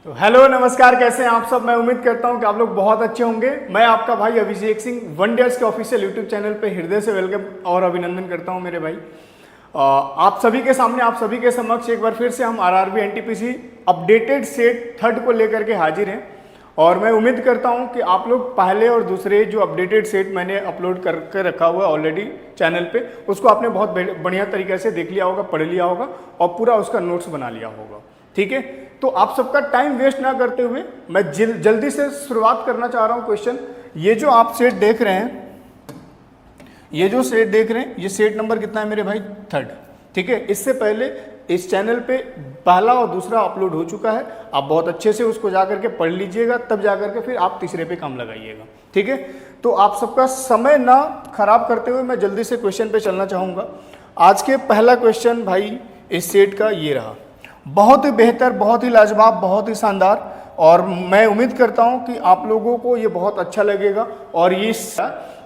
तो हेलो नमस्कार, कैसे हैं आप सब। मैं उम्मीद करता हूं कि आप लोग बहुत अच्छे होंगे। मैं आपका भाई अभिषेक सिंह वनडेयर्स के ऑफिशियल यूट्यूब चैनल पे हृदय से वेलकम और अभिनंदन करता हूं मेरे भाई। आप सभी के सामने, आप सभी के समक्ष एक बार फिर से हम RRB NTPC updated set third को लेकर के हाजिर हैं। और मैं उम्मीद करता हूं कि आप लोग पहले और दूसरे जो अपडेटेड सेट मैंने अपलोड करके रखा हुआ है ऑलरेडी चैनल पे, उसको आपने बहुत बढ़िया तरीके से देख लिया होगा, पढ़ लिया होगा और पूरा उसका नोट्स बना लिया होगा। ठीक है, तो आप सबका टाइम वेस्ट ना करते हुए मैं जल्दी से शुरुआत करना चाह रहा हूं क्वेश्चन। ये जो आप सेट देख रहे हैं, ये जो सेट देख रहे हैं, ये सेट नंबर कितना है मेरे भाई? थर्ड। ठीक है, इससे पहले इस चैनल पे पहला और दूसरा अपलोड हो चुका है। आप बहुत अच्छे से उसको जाकर के पढ़ लीजिएगा, तब जाकर के फिर आप तीसरे पे काम लगाइएगा। ठीक है, तो आप सबका समय ना खराब करते हुए मैं जल्दी से क्वेश्चन पे चलना चाहूँगा। आज के पहला क्वेश्चन भाई इस सेट का ये रहा। बहुत ही बेहतर, बहुत ही लाजवाब, बहुत ही शानदार, और मैं उम्मीद करता हूँ कि आप लोगों को ये बहुत अच्छा लगेगा। और ये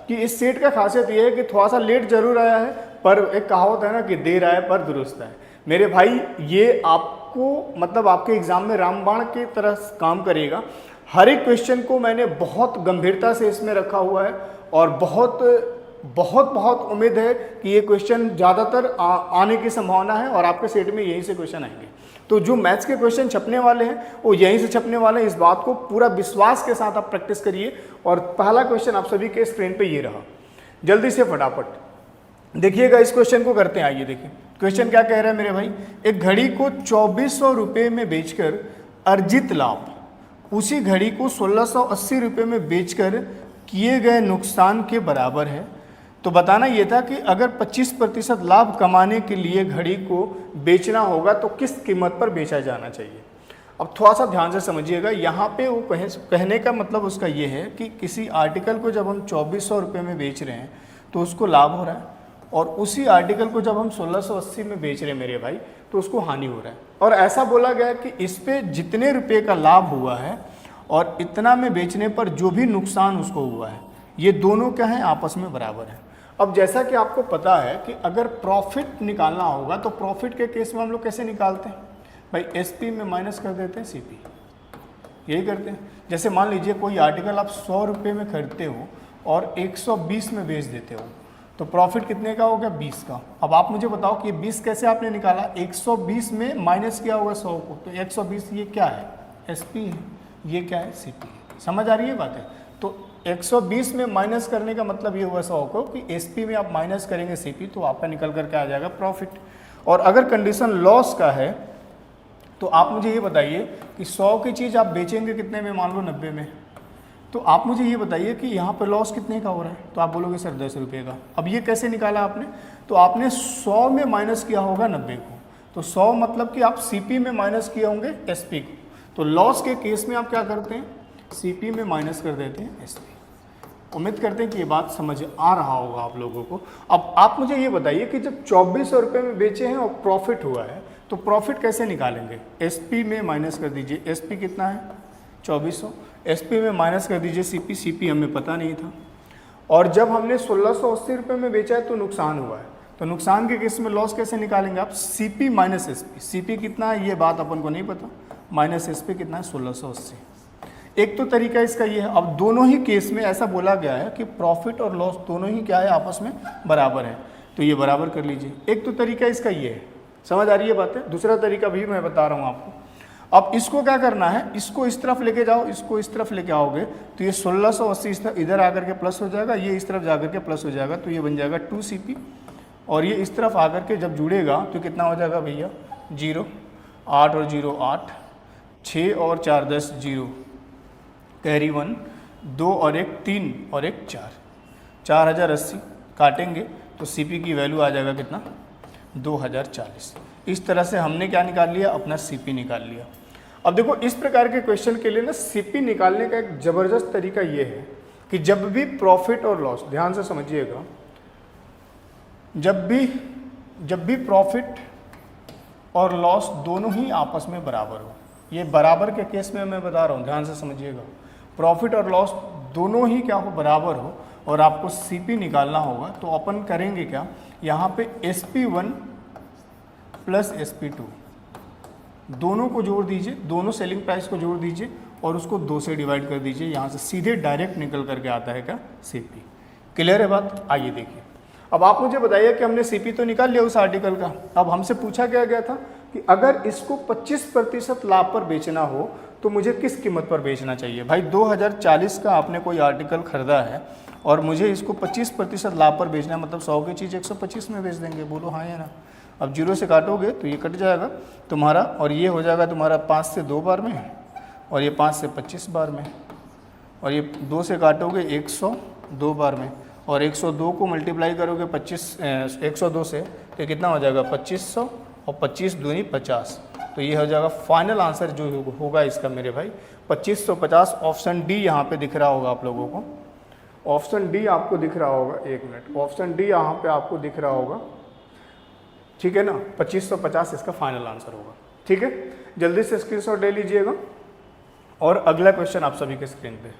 कि इस सेट का खासियत ये है कि थोड़ा सा लेट जरूर आया है, पर एक कहावत है ना कि देर आए पर दुरुस्त है। मेरे भाई ये आपको मतलब आपके एग्जाम में रामबाण की तरह काम करेगा। हर एक क्वेश्चन को मैंने बहुत गंभीरता से इसमें रखा हुआ है और बहुत बहुत बहुत उम्मीद है कि ये क्वेश्चन ज़्यादातर आने की संभावना है और आपके सेट में यहीं से क्वेश्चन आएंगे। तो जो मैथ्स के क्वेश्चन छपने वाले हैं वो यहीं से छपने वाले हैं। इस बात को पूरा विश्वास के साथ आप प्रैक्टिस करिए। और पहला क्वेश्चन आप सभी के स्क्रीन पे ये रहा। जल्दी से फटाफट देखिएगा, इस क्वेश्चन को करते हैं। आइए देखिए क्वेश्चन क्या कह रहा है मेरे भाई। एक घड़ी को 2400 रुपये में बेचकर अर्जित लाभ उसी घड़ी को 1680 रुपये में बेचकर किए गए नुकसान के बराबर है। तो बताना ये था कि अगर 25% लाभ कमाने के लिए घड़ी को बेचना होगा तो किस कीमत पर बेचा जाना चाहिए। अब थोड़ा सा ध्यान से समझिएगा। यहाँ पे वो कहने का मतलब उसका ये है कि किसी आर्टिकल को जब हम 2400 रुपये में बेच रहे हैं तो उसको लाभ हो रहा है, और उसी आर्टिकल को जब हम 1680 में बेच रहे हैं मेरे भाई तो उसको हानि हो रहा है। और ऐसा बोला गया कि इस पे जितने रुपये का लाभ हुआ है और इतना में बेचने पर जो भी नुकसान उसको हुआ है, ये दोनों क्या है? आपस में बराबर है। अब जैसा कि आपको पता है कि अगर प्रॉफिट निकालना होगा तो प्रॉफिट के केस में हम लोग कैसे निकालते हैं भाई? एसपी में माइनस कर देते हैं सीपी, यही करते हैं। जैसे मान लीजिए कोई आर्टिकल आप 100 रुपये में खरीदते हो और 120 में बेच देते हो, तो प्रॉफिट कितने का हो गया? 20 का। अब आप मुझे बताओ कि ये 20 कैसे आपने निकाला? 120 में माइनस किया होगा 100 को, तो 120 ये क्या है? एसपी है, ये क्या है? सीपी है। समझ आ रही है बात है? तो 120 में माइनस करने का मतलब ये हुआ 100 को कि एसपी में आप माइनस करेंगे सीपी, तो आपका निकल करके आ जाएगा प्रॉफिट। और अगर कंडीशन लॉस का है तो आप मुझे ये बताइए कि 100 की चीज़ आप बेचेंगे कितने में? मान लो 90 में। तो आप मुझे ये बताइए कि यहाँ पर लॉस कितने का हो रहा है? तो आप बोलोगे सर 10 रुपये का। अब ये कैसे निकाला आपने? तो आपने 100 में माइनस किया होगा 90 को, तो 100 मतलब कि आप सीपी में माइनस किए होंगे एसपी को। तो लॉस के केस में आप क्या करते हैं? सीपी में माइनस कर देते हैं एसपी। उम्मीद करते हैं कि ये बात समझ आ रहा होगा आप लोगों को। अब आप मुझे ये बताइए कि जब 2400 रुपये में बेचे हैं और प्रॉफिट हुआ है तो प्रॉफिट कैसे निकालेंगे? एसपी में माइनस कर दीजिए। एसपी कितना है? 2400। एसपी में माइनस कर दीजिए सीपी। सीपी हमें पता नहीं था। और जब हमने 1680 रुपये में बेचा है तो नुकसान हुआ है, तो नुकसान के केस में लॉस कैसे निकालेंगे आप? CP minus SP. सीपी कितना है ये बात अपन को नहीं पता, माइनस एसपी कितना है? 1680। एक तो तरीका इसका ये है। अब दोनों ही केस में ऐसा बोला गया है कि प्रॉफिट और लॉस दोनों ही क्या है? आपस में बराबर है, तो ये बराबर कर लीजिए। एक तो तरीका इसका ये है। समझ आ रही है बात है? दूसरा तरीका भी मैं बता रहा हूँ आपको। अब इसको क्या करना है? इसको इस तरफ लेके जाओ, इसको इस तरफ लेके आओगे तो ये 1680 इधर आकर के प्लस हो जाएगा, ये इस तरफ जाकर के प्लस हो जाएगा, तो ये बन जाएगा 2CP। और ये इस तरफ आकर के जब जुड़ेगा तो कितना हो जाएगा भैया? 0, 8 और 0 8, 6 और 4 10 0, कैरी 1, 2 और 1 3 और 1 4, 4080 काटेंगे तो सीपी की वैल्यू आ जाएगा कितना? 2040। इस तरह से हमने क्या निकाल लिया? अपना सीपी निकाल लिया। अब देखो इस प्रकार के क्वेश्चन के लिए ना सीपी निकालने का एक ज़बरदस्त तरीका ये है कि जब भी प्रॉफिट और लॉस, ध्यान से समझिएगा, जब भी प्रॉफिट और लॉस दोनों ही आपस में बराबर हो, ये बराबर के केस में मैं बता रहा हूँ, ध्यान से समझिएगा। प्रॉफिट और लॉस दोनों ही क्या हो? बराबर हो, और आपको सीपी निकालना होगा, तो अपन करेंगे क्या? यहाँ पे SP1 प्लस SP2 दोनों को जोड़ दीजिए, दोनों सेलिंग प्राइस को जोड़ दीजिए और उसको 2 से डिवाइड कर दीजिए। यहाँ से सीधे डायरेक्ट निकल करके आता है क्या, सीपी। क्लियर है बात? आइए देखिए, अब आप मुझे बताइए कि हमने सीपी तो निकाल लिया उस आर्टिकल का। अब हमसे पूछा क्या गया था कि अगर इसको 25% लाभ पर बेचना हो तो मुझे किस कीमत पर बेचना चाहिए। भाई 2040 का आपने कोई आर्टिकल खरीदा है और मुझे इसको 25% लाभ पर बेचना है, मतलब 100 की चीज़ 125 में बेच देंगे, बोलो हाँ या ना। अब 0 से काटोगे तो ये कट जाएगा तुम्हारा, और ये हो जाएगा तुम्हारा 5 से 2 बार में, और ये 5 से 25 बार में, और ये 2 से काटोगे 102 बार में, और 102 को मल्टीप्लाई करोगे 102 से तो कितना हो जाएगा 2500, और 25 दूनी 50, तो ये हो जाएगा फाइनल आंसर जो होगा इसका मेरे भाई 2550। ऑप्शन डी यहाँ पे दिख रहा होगा आप लोगों को, ऑप्शन डी आपको दिख रहा होगा, एक मिनट, ऑप्शन डी यहाँ पे आपको दिख रहा होगा, ठीक है ना, 2550 इसका फाइनल आंसर होगा। ठीक है, जल्दी से स्क्रीनशॉट ले लीजिएगा। और अगला क्वेश्चन आप सभी के स्क्रीन पे,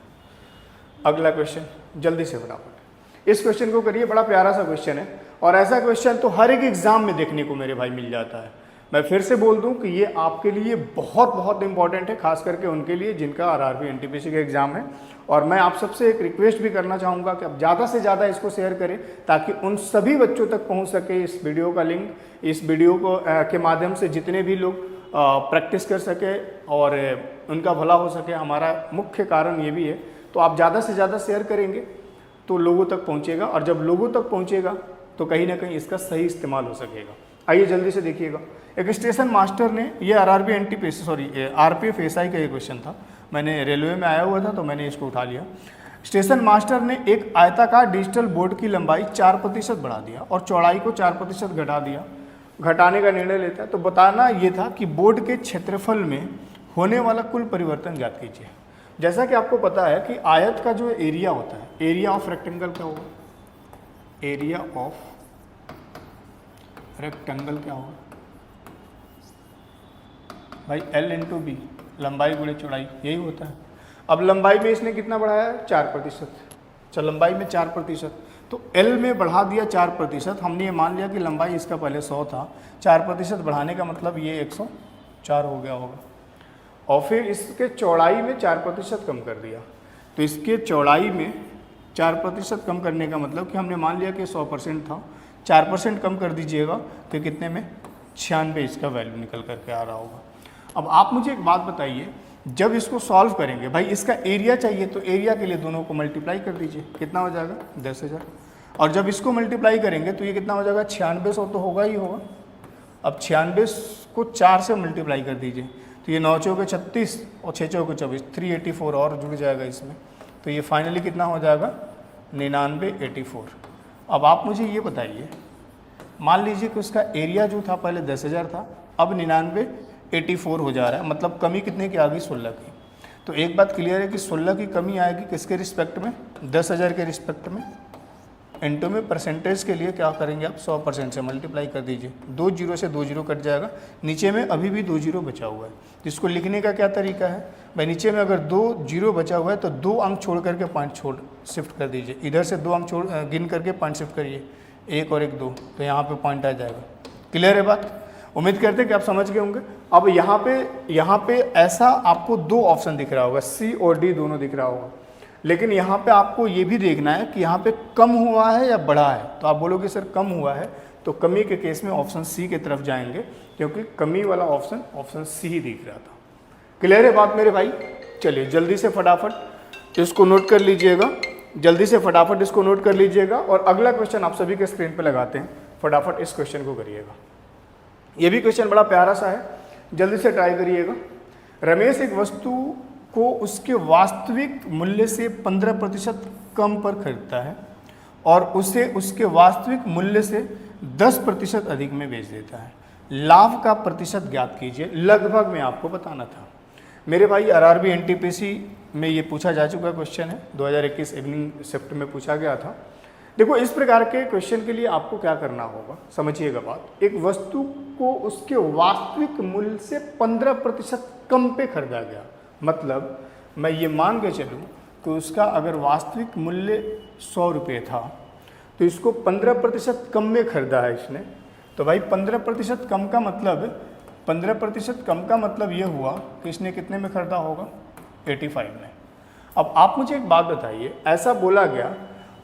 अगला क्वेश्चन जल्दी से फटाफट इस क्वेश्चन को करिए, बड़ा प्यारा सा क्वेश्चन है और ऐसा क्वेश्चन तो हर एक एग्जाम में देखने को मेरे भाई मिल जाता है। मैं फिर से बोल दूं कि ये आपके लिए बहुत बहुत इंपॉर्टेंट है, खास करके उनके लिए जिनका आरआरबी एनटीपीसी का एग्जाम है। और मैं आप सबसे एक रिक्वेस्ट भी करना चाहूँगा कि आप ज़्यादा से ज़्यादा इसको शेयर करें ताकि उन सभी बच्चों तक पहुँच सके इस वीडियो का लिंक, इस वीडियो को के माध्यम से जितने भी लोग प्रैक्टिस कर सके और उनका भला हो सके। हमारा मुख्य कारण ये भी है, तो आप ज़्यादा से ज़्यादा शेयर करेंगे तो लोगों तक पहुँचेगा, और जब लोगों तक पहुँचेगा तो कहीं ना कहीं इसका सही इस्तेमाल हो सकेगा। आइए जल्दी से देखिएगा, एक स्टेशन मास्टर ने, ये RRB NTPC sorry RPF SI का ये क्वेश्चन था, मैंने रेलवे में आया हुआ था तो मैंने इसको उठा लिया। स्टेशन मास्टर ने एक आयताकार डिजिटल बोर्ड की लंबाई 4% बढ़ा दिया और चौड़ाई को 4% घटा दिया, घटाने का निर्णय लेता है। तो बताना ये था कि बोर्ड के क्षेत्रफल में होने वाला कुल परिवर्तन ज्ञात कीजिए। जैसा कि आपको पता है कि आयत का जो एरिया होता है, एरिया ऑफ रेक्टेंगल क्या होगा, एरिया ऑफ रेक्टेंगल क्या होगा भाई, L इंटू बी, लंबाई गुणे चौड़ाई, यही होता है। अब लंबाई में इसने कितना बढ़ाया है 4%, चल लंबाई में 4%, तो L में बढ़ा दिया 4%। हमने ये मान लिया कि लंबाई इसका पहले 100 था, 4% बढ़ाने का मतलब ये 104 हो गया होगा, और फिर इसके चौड़ाई में 4% कम कर दिया। तो इसके चौड़ाई में 4% कम करने का मतलब कि हमने मान लिया कि 100% था, 4% कम कर दीजिएगा तो कितने में 96 इसका वैल्यू निकल करके आ रहा होगा। अब आप मुझे एक बात बताइए, जब इसको सॉल्व करेंगे भाई, इसका एरिया चाहिए तो एरिया के लिए दोनों को मल्टीप्लाई कर दीजिए, कितना हो जाएगा 10,000, और जब इसको मल्टीप्लाई करेंगे तो ये कितना हो जाएगा 9600 तो होगा ही होगा। अब 96 को 4 से मल्टीप्लाई कर दीजिए तो ये 9 चौके 36 और 6 चौके 24, 384 और जुड़ जाएगा इसमें, तो ये फाइनली कितना हो जाएगा 9984। अब आप मुझे ये बताइए, मान लीजिए कि उसका एरिया जो था पहले 10,000 था, अब 9984 हो जा रहा है, मतलब कमी कितने की आ गई 16 की। तो एक बात क्लियर है कि 16 की कमी आएगी किसके रिस्पेक्ट में, 10,000 के रिस्पेक्ट में। इंटू में परसेंटेज के लिए क्या करेंगे आप 100% से मल्टीप्लाई कर दीजिए, 2 जीरो से 2 जीरो कट जाएगा, नीचे में अभी भी 2 जीरो बचा हुआ है। जिसको लिखने का क्या तरीका है भाई, नीचे में अगर 2 जीरो बचा हुआ है तो 2 अंक छोड़ करके पॉइंट छोड़ शिफ्ट कर दीजिए, इधर से 2 अंक छोड़ गिन करके पॉइंट शिफ्ट करिए, 1 और 1 2, तो यहाँ पे पॉइंट आ जाएगा। क्लियर है बात, उम्मीद करते हैं कि आप समझ गए होंगे। अब यहाँ पे ऐसा आपको 2 ऑप्शन दिख रहा होगा, सी और डी दोनों दिख रहा होगा, लेकिन यहाँ पे आपको ये भी देखना है कि यहाँ पे कम हुआ है या बढ़ा है। तो आप बोलोगे सर कम हुआ है, तो कमी के केस में ऑप्शन सी की तरफ जाएंगे, क्योंकि कमी वाला ऑप्शन सी ही दिख रहा था। क्लियर है बात मेरे भाई, चलिए जल्दी से फटाफट इसको नोट कर लीजिएगा, जल्दी से फटाफट इसको नोट कर लीजिएगा। और अगला क्वेश्चन आप सभी के स्क्रीन पर लगाते हैं, फटाफट इस क्वेश्चन को करिएगा। ये भी क्वेश्चन बड़ा प्यारा सा है, जल्दी से ट्राई करिएगा। रमेश एक वस्तु को उसके वास्तविक मूल्य से 15% कम पर खरीदता है और उसे उसके वास्तविक मूल्य से 10% अधिक में बेच देता है। लाभ का प्रतिशत ज्ञात कीजिए। लगभग में आपको बताना था मेरे भाई, आरआरबी एनटीपीसी में ये पूछा जा चुका क्वेश्चन है, 2021 इवनिंग शिफ्ट में पूछा गया था। देखो इस प्रकार के क्वेश्चन के लिए आपको क्या करना होगा, समझिएगा बात। एक वस्तु को उसके वास्तविक मूल्य से 15% कम पे खरीदा गया, मतलब मैं ये मान के चलूँ कि उसका अगर वास्तविक मूल्य 100 रुपये था तो इसको 15% कम में खरीदा है इसने। तो भाई 15% कम का मतलब 15% कम का मतलब ये हुआ कि इसने कितने में खरीदा होगा, 85 में। अब आप मुझे एक बात बताइए, ऐसा बोला गया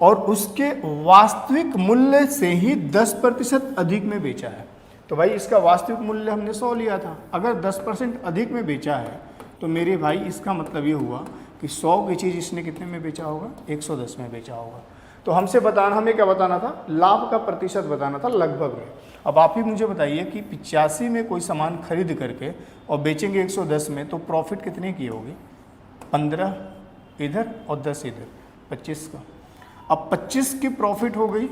और उसके वास्तविक मूल्य से ही 10% अधिक में बेचा है, तो भाई इसका वास्तविक मूल्य हमने 100 लिया था, अगर 10% अधिक में बेचा है तो मेरे भाई इसका मतलब ये हुआ कि 100 की चीज़ इसने कितने में बेचा होगा, 110 में बेचा होगा। तो हमें क्या बताना था, लाभ का प्रतिशत बताना था लगभग में। अब आप ही मुझे बताइए कि 85 में कोई सामान खरीद करके और बेचेंगे 110 में, तो प्रॉफिट कितने की होगी, 15 इधर और 10 इधर, 25 का। अब 25 की प्रॉफिट हो गई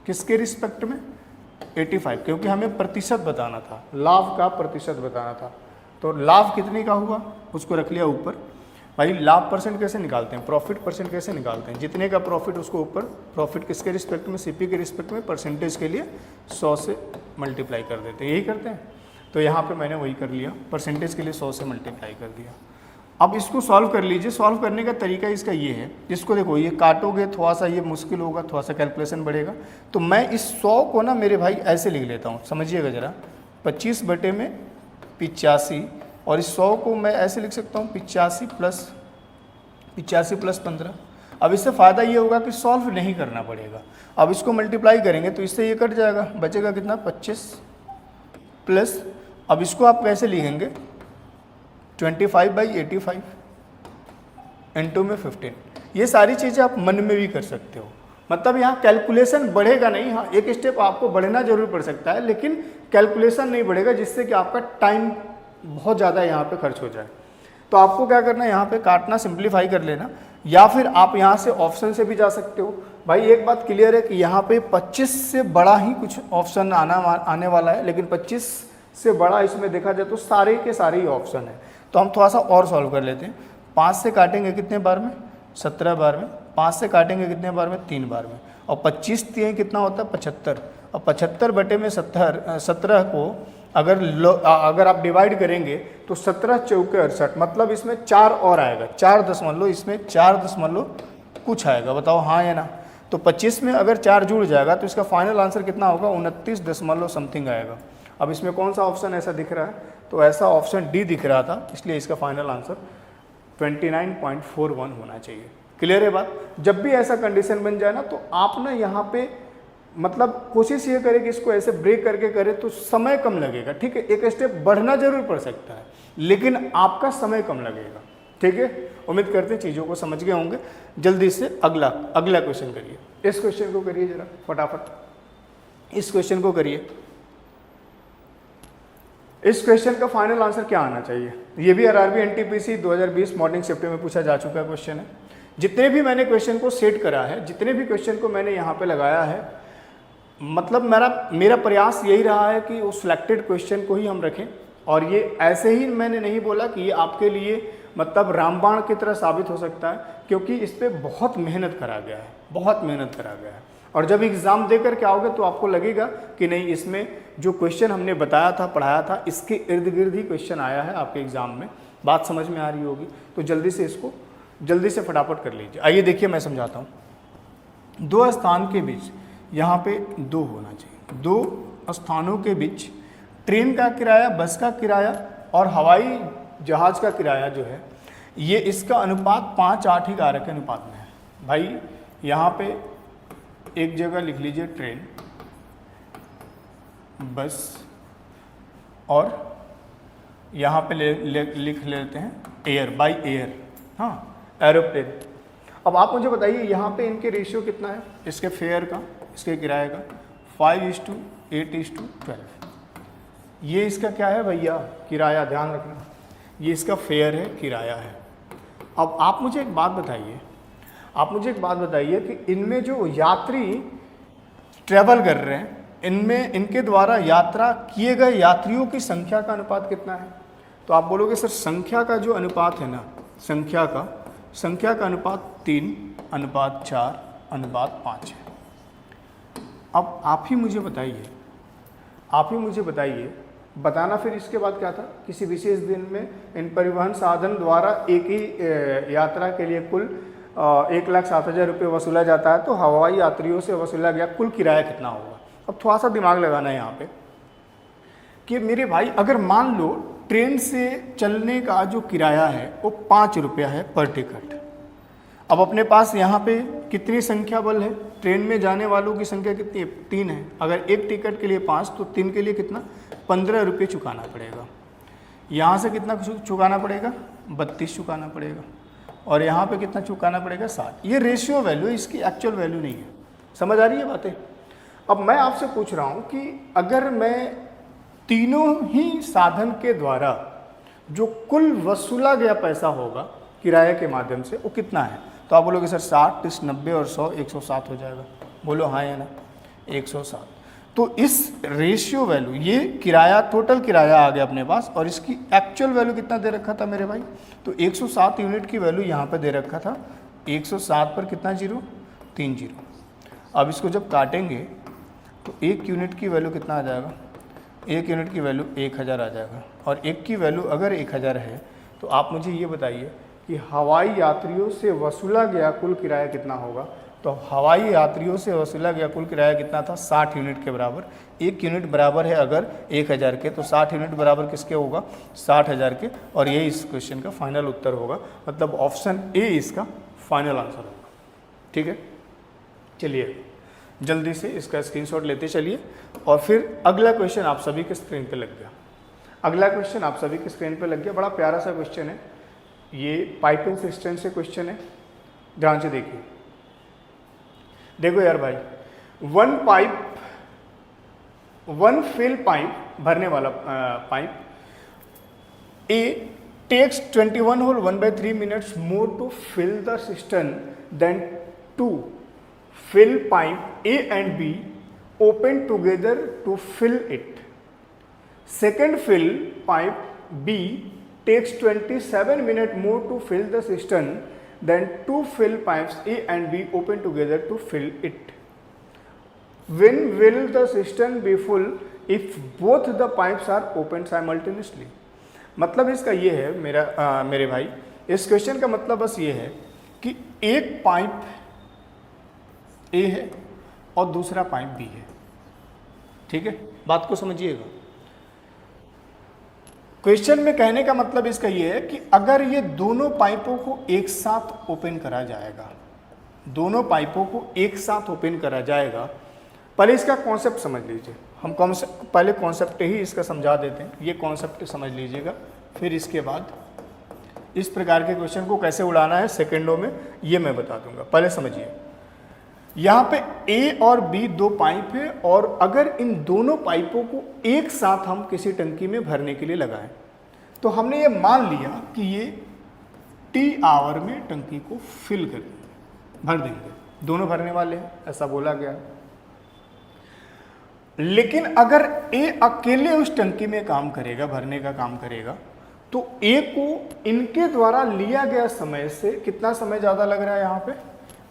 किसके रिस्पेक्ट में, 85, क्योंकि हमें प्रतिशत बताना था, लाभ का प्रतिशत बताना था। तो लाभ कितने का हुआ उसको रख लिया ऊपर। भाई लाभ परसेंट कैसे निकालते हैं, प्रॉफिट परसेंट कैसे निकालते हैं, जितने का प्रॉफिट उसको ऊपर, प्रॉफिट किसके रिस्पेक्ट में, सीपी के रिस्पेक्ट में, परसेंटेज के लिए 100 से मल्टीप्लाई कर देते हैं, यही करते हैं। तो यहाँ पे मैंने वही कर लिया, परसेंटेज के लिए 100 से मल्टीप्लाई कर दिया। अब इसको सॉल्व कर लीजिए। सॉल्व करने का तरीका इसका ये है, इसको देखो ये काटोगे थोड़ा सा ये मुश्किल होगा, थोड़ा सा कैलकुलेशन बढ़ेगा। तो मैं इस 100 को ना मेरे भाई ऐसे लिख लेता हूँ, समझिएगा ज़रा, 25 बटे में 85, और इस 100 को मैं ऐसे लिख सकता हूँ 85 प्लस 15। अब इससे फ़ायदा ये होगा कि सॉल्व नहीं करना पड़ेगा। अब इसको मल्टीप्लाई करेंगे तो इससे ये कट जाएगा, बचेगा कितना, 25 प्लस, अब इसको आप कैसे लिखेंगे, 25/85 इंटू में 15। ये सारी चीज़ें आप मन में भी कर सकते हो, मतलब यहाँ कैलकुलेशन बढ़ेगा नहीं। हाँ, एक स्टेप आपको बढ़ना जरूर पड़ सकता है, लेकिन कैलकुलेशन नहीं बढ़ेगा, जिससे कि आपका टाइम बहुत ज़्यादा यहाँ पे खर्च हो जाए। तो आपको क्या करना है, यहाँ पे काटना, सिंप्लीफाई कर लेना, या फिर आप यहाँ से ऑप्शन से भी जा सकते हो। भाई एक बात क्लियर है कि यहाँ पे 25 से बड़ा ही कुछ ऑप्शन आने वाला है, लेकिन 25 से बड़ा इसमें देखा जाए तो सारे के सारे ही ऑप्शन है। तो हम थोड़ा सा और सॉल्व कर लेते हैं। 5 से काटेंगे कितने बार में, 17 बार में। 5 से काटेंगे कितने बार में, 3 बार में। और 25 3 कितना होता है, 75। और 75 बटे में 17 को अगर आप डिवाइड करेंगे तो 17 चौके 68, मतलब इसमें 4 और आएगा, 4 दशमलव, इसमें 4 दशमलव कुछ आएगा, बताओ हाँ या ना। तो 25 में अगर 4 जुड़ जाएगा तो इसका फाइनल आंसर कितना होगा, 29 दशमलव समथिंग आएगा। अब इसमें कौन सा ऑप्शन ऐसा दिख रहा है, तो ऐसा ऑप्शन डी दिख रहा था, इसलिए इसका फाइनल आंसर 29.41 होना चाहिए। क्लियर है बात। जब भी ऐसा कंडीशन बन जाए ना, तो आप ना यहाँ पे मतलब कोशिश ये करें कि इसको ऐसे ब्रेक करके करें तो समय कम लगेगा, ठीक है। एक स्टेप बढ़ना जरूर पड़ सकता है, लेकिन आपका समय कम लगेगा, ठीक है। उम्मीद करते हैं चीज़ों को समझ गए होंगे। जल्दी से अगला क्वेश्चन करिए। इस क्वेश्चन को करिए जरा फटाफट, इस क्वेश्चन को करिए। इस क्वेश्चन का फाइनल आंसर क्या आना चाहिए, ये भी आरआरबी एनटीपीसी 2020 मॉर्निंग शिफ्ट में पूछा जा चुका क्वेश्चन है। जितने भी मैंने क्वेश्चन को सेट करा है, जितने भी क्वेश्चन को मैंने यहाँ पे लगाया है, मतलब मेरा प्रयास यही रहा है कि उस सिलेक्टेड क्वेश्चन को ही हम रखें। और ये ऐसे ही मैंने नहीं बोला कि ये आपके लिए मतलब रामबाण की तरह साबित हो सकता है, क्योंकि इस पर बहुत मेहनत करा गया है, बहुत मेहनत करा गया है। और जब एग्ज़ाम देकर के आओगे तो आपको लगेगा कि नहीं, इसमें जो क्वेश्चन हमने बताया था, पढ़ाया था, इसके इर्द गिर्द ही क्वेश्चन आया है आपके एग्ज़ाम में। बात समझ में आ रही होगी, तो जल्दी से इसको जल्दी से फटाफट कर लीजिए। आइए देखिए, मैं समझाता हूँ। 2 स्थान के बीच, यहाँ पे 2 होना चाहिए, 2 स्थानों के बीच ट्रेन का किराया, बस का किराया और हवाई जहाज़ का किराया जो है, ये इसका अनुपात 5:8 11 के अनुपात में है। भाई यहाँ पे एक जगह लिख लीजिए ट्रेन, बस, और यहाँ पे लिख लेते हैं एयर, बाई एयर, हाँ, एरोप्लेन। अब आप मुझे बताइए यहाँ पे इनके रेशियो कितना है, इसके फेयर का, इसके किराए का, 5:8:12। ये इसका क्या है भैया, किराया, ध्यान रखना, ये इसका फेयर है, किराया है। अब आप मुझे एक बात बताइए, कि इनमें जो यात्री ट्रैवल कर रहे हैं, इनमें इनके द्वारा यात्रा किए गए यात्रियों की संख्या का अनुपात कितना है। तो आप बोलोगे सर संख्या का जो अनुपात है ना, संख्या का अनुपात 3:4:5 है। अब आप ही मुझे बताइए, बताना फिर इसके बाद क्या था, किसी विशेष दिन में इन परिवहन साधन द्वारा एक ही यात्रा के लिए कुल 1,07,000 रुपये वसूला जाता है, तो हवाई यात्रियों से वसूला गया कुल किराया कितना होगा। अब थोड़ा सा दिमाग लगाना है यहाँ पे। कि मेरे भाई अगर मान लो ट्रेन से चलने का जो किराया है वो 5 रुपया है पर टिकट। अब अपने पास यहाँ पे कितनी संख्या बल है, ट्रेन में जाने वालों की संख्या कितनी है, 3 है। अगर एक टिकट के लिए 5 तो 3 के लिए कितना, 15 रुपये चुकाना पड़ेगा। यहाँ से कितना चुकाना पड़ेगा, 32 चुकाना पड़ेगा। और यहाँ पे कितना चुकाना पड़ेगा, 60। ये रेशियो वैल्यू, इसकी एक्चुअल वैल्यू नहीं है। समझ आ रही है बातें। अब मैं आपसे पूछ रहा हूँ कि अगर मैं तीनों ही साधन के द्वारा जो कुल वसूला गया पैसा होगा किराए के माध्यम से वो कितना है, तो आप बोलोगे सर 60, 30, 90 और 100, 107 हो जाएगा। बोलो हाँ या ना, 107। तो इस रेशियो वैल्यू, ये किराया, टोटल किराया आ गया अपने पास, और इसकी एक्चुअल वैल्यू कितना दे रखा था मेरे भाई, तो 107 यूनिट की वैल्यू यहाँ पर दे रखा था। 107 पर कितना जीरो, 3 जीरो। अब इसको जब काटेंगे तो 1 यूनिट की वैल्यू कितना आ जाएगा, 1 यूनिट की वैल्यू 1000 आ जाएगा। और 1 की वैल्यू अगर 1000 है तो आप मुझे ये बताइए कि हवाई यात्रियों से वसूला गया कुल किराया कितना होगा। तो हवाई यात्रियों से वसूला गया कुल किराया कितना था, 60 यूनिट के बराबर। 1 यूनिट बराबर है अगर 1000 के, तो 60 यूनिट बराबर किसके होगा, 60,000 के। और ये इस क्वेश्चन का फाइनल उत्तर होगा, मतलब ऑप्शन ए इसका फाइनल आंसर होगा। ठीक है, चलिए जल्दी से इसका स्क्रीनशॉट लेते चलिए। और फिर अगला क्वेश्चन आप सभी के स्क्रीन पे लग गया। अगला क्वेश्चन आप सभी के स्क्रीन पे लग गया। बड़ा प्यारा सा क्वेश्चन है, ये पाइपिंग सिस्टम से क्वेश्चन है। ध्यान से देखिए, देखो यार भाई, वन फिल पाइप, भरने वाला pipe A takes 21 whole 1/3 minutes more to fill the system then 2 fill pipe A and B open together to fill it. Second fill pipe B takes 27 minutes more to fill the cistern than 2 fill pipes A and B open together to fill it. When will the cistern be full if both the pipes are opened simultaneously? मतलब इसका ये है मेरे भाई, इस question का मतलब बस ये है कि एक पाइप ए है और दूसरा पाइप बी है। ठीक है, बात को समझिएगा। क्वेश्चन में कहने का मतलब इसका यह है कि अगर ये दोनों पाइपों को एक साथ ओपन करा जाएगा, दोनों पाइपों को एक साथ ओपन करा जाएगा, पहले इसका कॉन्सेप्ट समझ लीजिए। हम पहले कॉन्सेप्ट ही इसका समझा देते हैं, ये कॉन्सेप्ट समझ लीजिएगा। फिर इसके बाद इस प्रकार के क्वेश्चन को कैसे उड़ाना है सेकंडों में, ये मैं बता दूंगा। पहले समझिए, यहाँ पे ए और बी दो पाइप है, और अगर इन दोनों पाइपों को एक साथ हम किसी टंकी में भरने के लिए लगाएं, तो हमने ये मान लिया कि ये टी आवर में टंकी को फिल कर भर देंगे, दोनों भरने वाले हैं, ऐसा बोला गया। लेकिन अगर ए अकेले उस टंकी में काम करेगा, भरने का काम करेगा, तो ए को इनके द्वारा लिया गया समय से कितना समय ज़्यादा लग रहा है, यहाँ पे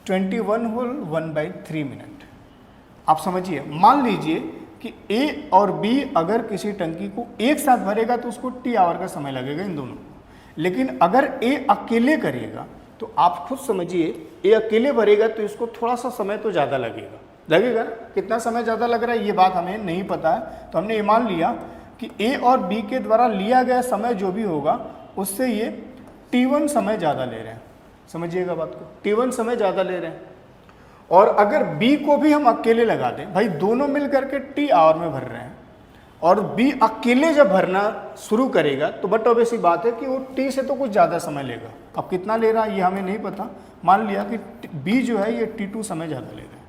21 होल 1/3 मिनट। आप समझिए, मान लीजिए कि ए और बी अगर किसी टंकी को एक साथ भरेगा तो उसको टी आवर का समय लगेगा इन दोनों। लेकिन अगर ए अकेले करेगा तो आप खुद समझिए, ए अकेले भरेगा तो इसको थोड़ा सा समय तो ज़्यादा लगेगा ना। कितना समय ज़्यादा लग रहा है ये बात हमें नहीं पता है, तो हमने ये मान लिया कि ए और बी के द्वारा लिया गया समय जो भी होगा उससे ये T1 समय ज़्यादा ले रहे हैं। समझिएगा बात को, T1 समय ज़्यादा ले रहे हैं। और अगर B को भी हम अकेले लगा दें, भाई दोनों मिल करके T आवर में भर रहे हैं, और B अकेले जब भरना शुरू करेगा तो बट ऑब्वियसली बात है कि वो T से तो कुछ ज़्यादा समय लेगा। अब कितना ले रहा है ये हमें नहीं पता, मान लिया कि B जो है ये T2 समय ज़्यादा ले रहा है।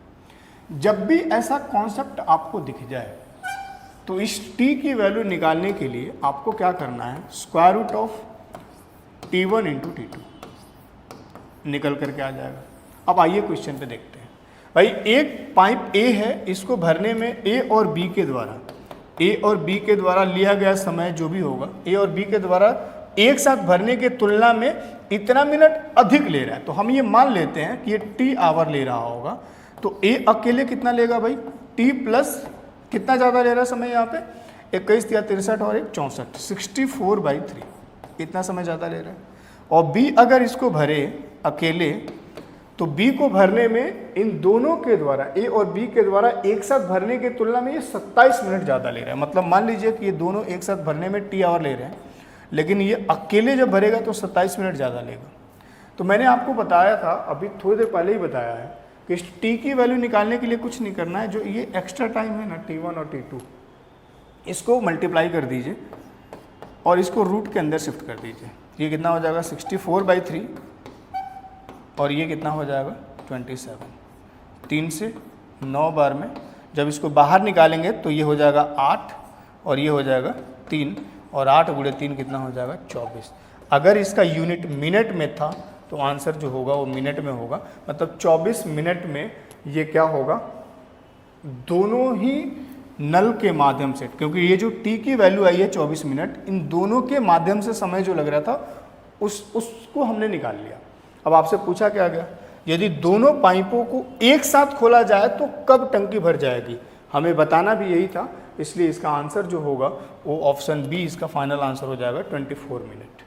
जब भी ऐसा कॉन्सेप्ट आपको दिख जाए तो इस T की वैल्यू निकालने के लिए आपको क्या करना है, square root of T1 into T2 निकल करके आ जाएगा। अब आइए क्वेश्चन पे देखते हैं। भाई एक पाइप A है, इसको भरने में A और B के द्वारा लिया गया समय जो भी होगा, A और B के द्वारा एक साथ भरने के तुलना में इतना मिनट अधिक ले रहा है। तो हम ये मान लेते हैं कि ये T आवर ले रहा होगा, तो A अकेले कितना लेगा भाई, T प्लस कितना ज़्यादा ले रहा है समय यहाँ पे, 21 या 63 और 1 64, 64/3 इतना समय ज़्यादा ले रहा है। और B अगर इसको भरे अकेले तो बी को भरने में इन दोनों के द्वारा, ए और बी के द्वारा एक साथ भरने की तुलना में ये 27 मिनट ज़्यादा ले रहा है। मतलब मान लीजिए कि ये दोनों एक साथ भरने में टी आवर ले रहे हैं, लेकिन ये अकेले जब भरेगा तो 27 मिनट ज़्यादा लेगा। तो मैंने आपको बताया था, अभी थोड़ी देर पहले ही बताया है कि इस टी की वैल्यू निकालने के लिए कुछ नहीं करना है। जो ये एक्स्ट्रा टाइम है ना T1 और T2, इसको मल्टीप्लाई कर दीजिए और इसको रूट के अंदर शिफ्ट कर दीजिए। ये कितना हो जाएगा 64/3 और ये कितना हो जाएगा 27। 3 से 9 बार में जब इसको बाहर निकालेंगे तो ये हो जाएगा 8 और ये हो जाएगा 3 और 8 गुणे 3 कितना हो जाएगा 24। अगर इसका यूनिट मिनट में था तो आंसर जो होगा वो मिनट में होगा। मतलब 24 मिनट में ये क्या होगा, दोनों ही नल के माध्यम से, क्योंकि ये जो टी की वैल्यू आई है 24 मिनट, इन दोनों के माध्यम से समय जो लग रहा था उसको हमने निकाल लिया। अब आपसे पूछा क्या गया, यदि दोनों पाइपों को एक साथ खोला जाए तो कब टंकी भर जाएगी, हमें बताना भी यही था। इसलिए इसका आंसर जो होगा वो ऑप्शन बी इसका फाइनल आंसर हो जाएगा 24 मिनट।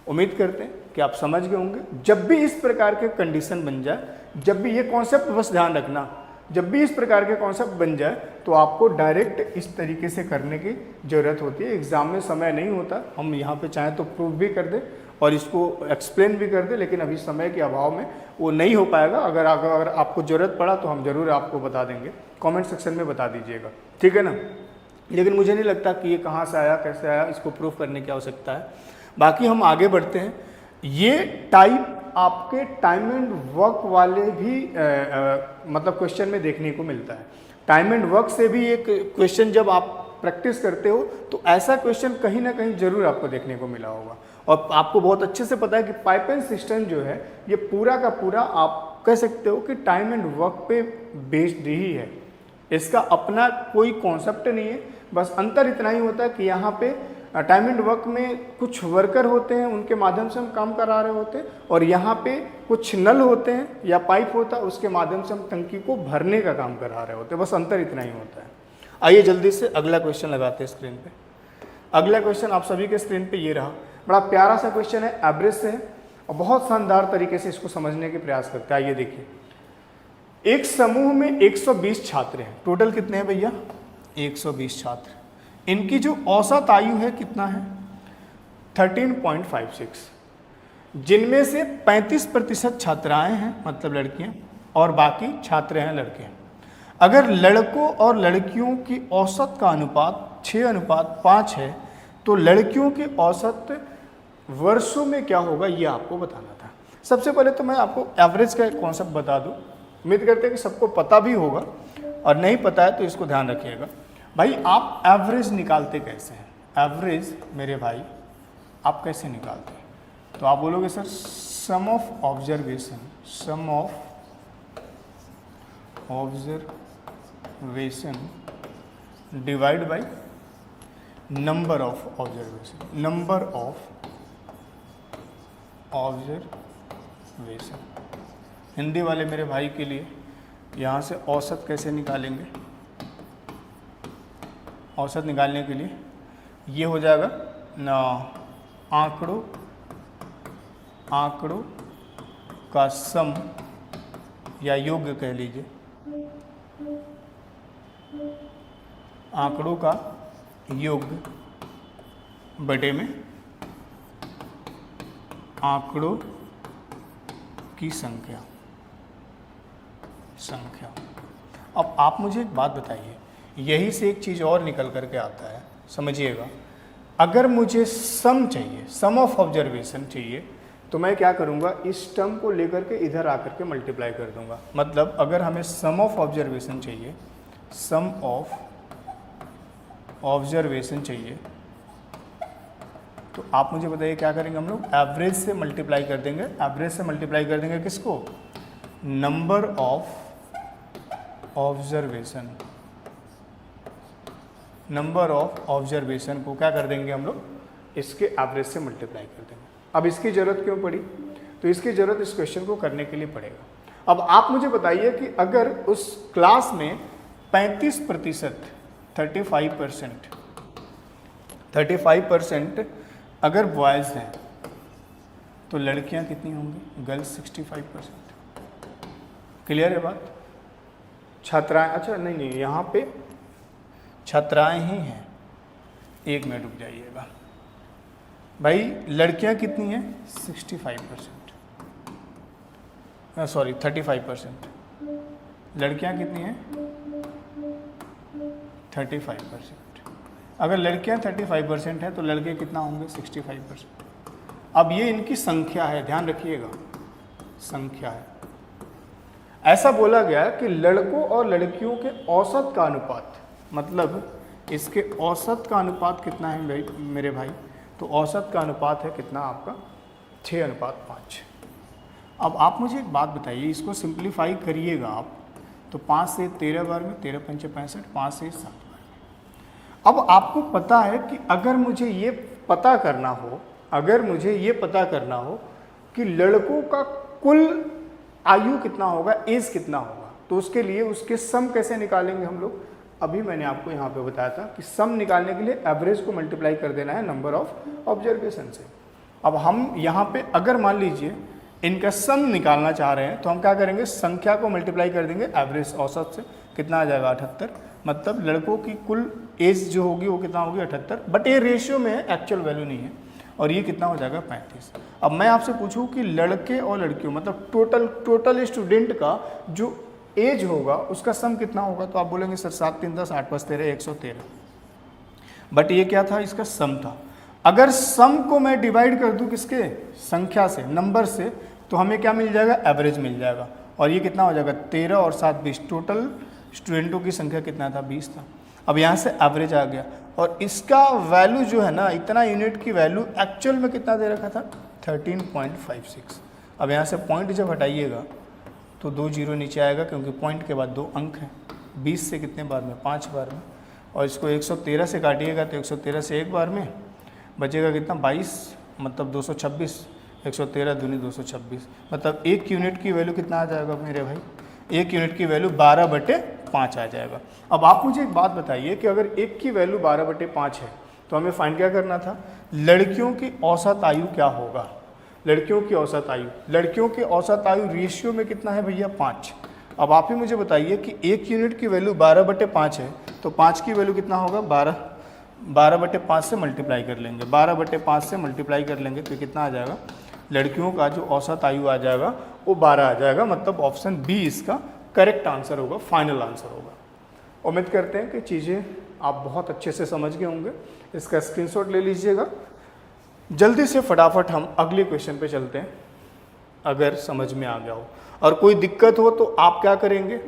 उम्मीद करते हैं कि आप समझ गए होंगे। जब भी इस प्रकार के कंडीशन बन जाए, जब भी ये कॉन्सेप्ट बस ध्यान रखना, जब भी इस प्रकार के कॉन्सेप्ट बन जाए तो आपको डायरेक्ट इस तरीके से करने की ज़रूरत होती है। एग्ज़ाम में समय नहीं होता, हम यहाँ पे चाहें तो प्रूफ भी कर दें और इसको एक्सप्लेन भी कर दें, लेकिन अभी समय के अभाव में वो नहीं हो पाएगा। अगर आपको ज़रूरत पड़ा तो हम ज़रूर आपको बता देंगे, कमेंट सेक्शन में बता दीजिएगा, ठीक है ना। लेकिन मुझे नहीं लगता कि ये कहाँ से आया, कैसे आया, इसको प्रूफ करने की आवश्यकता है। बाकी हम आगे बढ़ते हैं। ये टाइप आपके टाइम एंड वर्क वाले भी मतलब क्वेश्चन में देखने को मिलता है। टाइम एंड वर्क से भी एक क्वेश्चन जब आप प्रैक्टिस करते हो तो ऐसा क्वेश्चन कहीं ना कहीं जरूर आपको देखने को मिला होगा। और आपको बहुत अच्छे से पता है कि पाइप एंड सिस्टम जो है ये पूरा का पूरा आप कह सकते हो कि टाइम एंड वर्क पे बेस्ड ही है। इसका अपना कोई कॉन्सेप्ट नहीं है, बस अंतर इतना ही होता है कि यहाँ पे टाइम एंड वर्क में कुछ वर्कर होते हैं, उनके माध्यम से हम काम करा रहे होते हैं, और यहाँ पे कुछ नल होते हैं या पाइप होता है, उसके माध्यम से हम टंकी को भरने का काम करा रहे होते हैं। बस अंतर इतना ही होता है। आइए जल्दी से अगला क्वेश्चन लगाते हैं स्क्रीन पे। अगला क्वेश्चन आप सभी के स्क्रीन पे ये रहा। बड़ा प्यारा सा क्वेश्चन है, एवरेज से है और बहुत शानदार तरीके से इसको समझने के प्रयास करते हैं। आइए देखिए, एक समूह में 120 छात्र हैं। टोटल कितने हैं भैया? 120 छात्र। इनकी जो औसत आयु है कितना है? 13.56, जिनमें से 35% छात्राएं हैं, मतलब लड़कियां, और बाकी छात्र हैं लड़के। अगर लड़कों और लड़कियों की औसत का अनुपात 6:5 है तो लड़कियों की औसत वर्षों में क्या होगा, ये आपको बताना था। सबसे पहले तो मैं आपको एवरेज का एक कॉन्सेप्ट बता दूं। उम्मीद करते हैं कि सबको पता भी होगा, और नहीं पता है तो इसको ध्यान रखिएगा। भाई आप एवरेज निकालते कैसे हैं? एवरेज मेरे भाई आप कैसे निकालते हैं? तो आप बोलोगे sir sum of observation, sum of observation divide by number of observation, number of observation. Hindi वाले मेरे भाई के लिए यहाँ से औसत कैसे निकालेंगे? औसत निकालने के लिए ये हो जाएगा ना, आंकड़ों का सम या योग कह लीजिए, आंकड़ों का योग बटे में आंकड़ों की संख्या। अब आप मुझे एक बात बताइए, यही से एक चीज़ और निकल करके आता है, समझिएगा। अगर मुझे सम चाहिए, सम ऑफ ऑब्जर्वेशन चाहिए, तो मैं क्या करूँगा, इस टर्म को लेकर के इधर आकर के मल्टीप्लाई कर दूंगा। मतलब अगर हमें सम ऑफ ऑब्जर्वेशन चाहिए, सम ऑफ ऑब्जर्वेशन चाहिए, तो आप मुझे बताइए क्या करेंगे हम लोग? एवरेज से मल्टीप्लाई कर देंगे। एवरेज से मल्टीप्लाई कर देंगे किसको? Number of observation. Number of observation को क्या कर देंगे हम लोग? इसके एवरेज से मल्टीप्लाई कर देंगे। अब इसकी ज़रूरत क्यों पड़ी? तो इसकी ज़रूरत इस क्वेश्चन को करने के लिए पड़ेगा। अब आप मुझे बताइए कि अगर उस क्लास में 35%, 35% अगर बॉयज़ हैं तो लड़कियां कितनी होंगी? गर्ल्स 65%। क्लियर है बात? छात्राएं, अच्छा नहीं नहीं, यहाँ पे छात्राएं ही हैं। 1 मिनट रुक जाइएगा भाई। लड़कियां कितनी हैं? 65%, सॉरी 35%। लड़कियां कितनी हैं? 35%। अगर लड़कियां 35% है तो लड़के कितना होंगे? 65%। अब ये इनकी संख्या है, ध्यान रखिएगा, संख्या है। ऐसा बोला गया कि लड़कों और लड़कियों के औसत का अनुपात, मतलब इसके औसत का अनुपात कितना है भाई मेरे भाई? तो औसत का अनुपात है कितना आपका? 6:5। अब आप मुझे एक बात बताइए, इसको सिंप्लीफाई करिएगा आप, तो 5 से 13 बार में 13 पंचे 65, 5 से 7 बार में। अब आपको पता है कि अगर मुझे ये पता करना हो, अगर मुझे ये पता करना हो कि लड़कों का कुल आयु कितना होगा, एज कितना होगा, तो उसके लिए उसके सम कैसे निकालेंगे हम लोग? अभी मैंने आपको यहाँ पे बताया था कि सम निकालने के लिए एवरेज को मल्टीप्लाई कर देना है नंबर ऑफ ऑब्जर्वेशन से। अब हम यहाँ पे अगर मान लीजिए इनका सम निकालना चाह रहे हैं तो हम क्या करेंगे? संख्या को मल्टीप्लाई कर देंगे एवरेज औसत से। कितना आ जाएगा? 78। मतलब लड़कों की कुल एज जो होगी वो कितना होगी? 78। बट ये रेशियो में है, एक्चुअल वैल्यू नहीं है। और ये कितना हो जाएगा? 35। अब मैं आपसे पूछूं कि लड़के और लड़कियों, मतलब टोटल स्टूडेंट का जो एज होगा उसका सम कितना होगा? तो आप बोलेंगे सर 7 3 10 8 5 13 113। बट ये क्या था? इसका सम था। अगर सम को मैं डिवाइड कर दूं किसके? संख्या से, नंबर से, तो हमें क्या मिल जाएगा? एवरेज मिल जाएगा। और ये कितना हो जाएगा? 13 और 7 20। टोटल स्टूडेंटों की संख्या कितना था? 20 था। अब यहाँ से एवरेज आ गया और इसका वैल्यू जो है ना, इतना यूनिट की वैल्यू एक्चुअल में कितना दे रखा था? 13.56। अब यहाँ से पॉइंट जब हटाइएगा तो 2 जीरो नीचे आएगा, क्योंकि पॉइंट के बाद 2 अंक हैं। 20 से कितने बार में? 5 बार में। और इसको 113 से काटिएगा तो 113 से 1 बार में बचेगा कितना? 22, मतलब 226। 113 दूनी 226, मतलब 1 यूनिट की वैल्यू कितना आ जाएगा मेरे भाई? 1 यूनिट की वैल्यू 12/5 आ जाएगा। अब आप मुझे एक बात बताइए कि अगर 1 की वैल्यू 12/5 है तो हमें फाइंड क्या करना था? लड़कियों की औसत आयु क्या होगा? लड़कियों की औसत आयु, लड़कियों की औसत आयु रेशियो में कितना है भैया? 5। अब आप ही मुझे बताइए कि 1 यूनिट की वैल्यू 12/5 है तो 5 की वैल्यू कितना होगा? 12/5 से मल्टीप्लाई कर लेंगे। 12/5 से मल्टीप्लाई कर लेंगे तो कितना आ जाएगा? लड़कियों का जो औसत आयु आ जाएगा वो 12 आ जाएगा। मतलब ऑप्शन बी इसका करेक्ट आंसर होगा, फाइनल आंसर होगा। उम्मीद करते हैं कि चीज़ें आप बहुत अच्छे से समझ गए होंगे। इसका स्क्रीनशॉट ले लीजिएगा। जल्दी से फटाफट हम अगले क्वेश्चन पे चलते हैं, अगर समझ में आ गया हो। और कोई दिक्कत हो तो आप क्या करेंगे?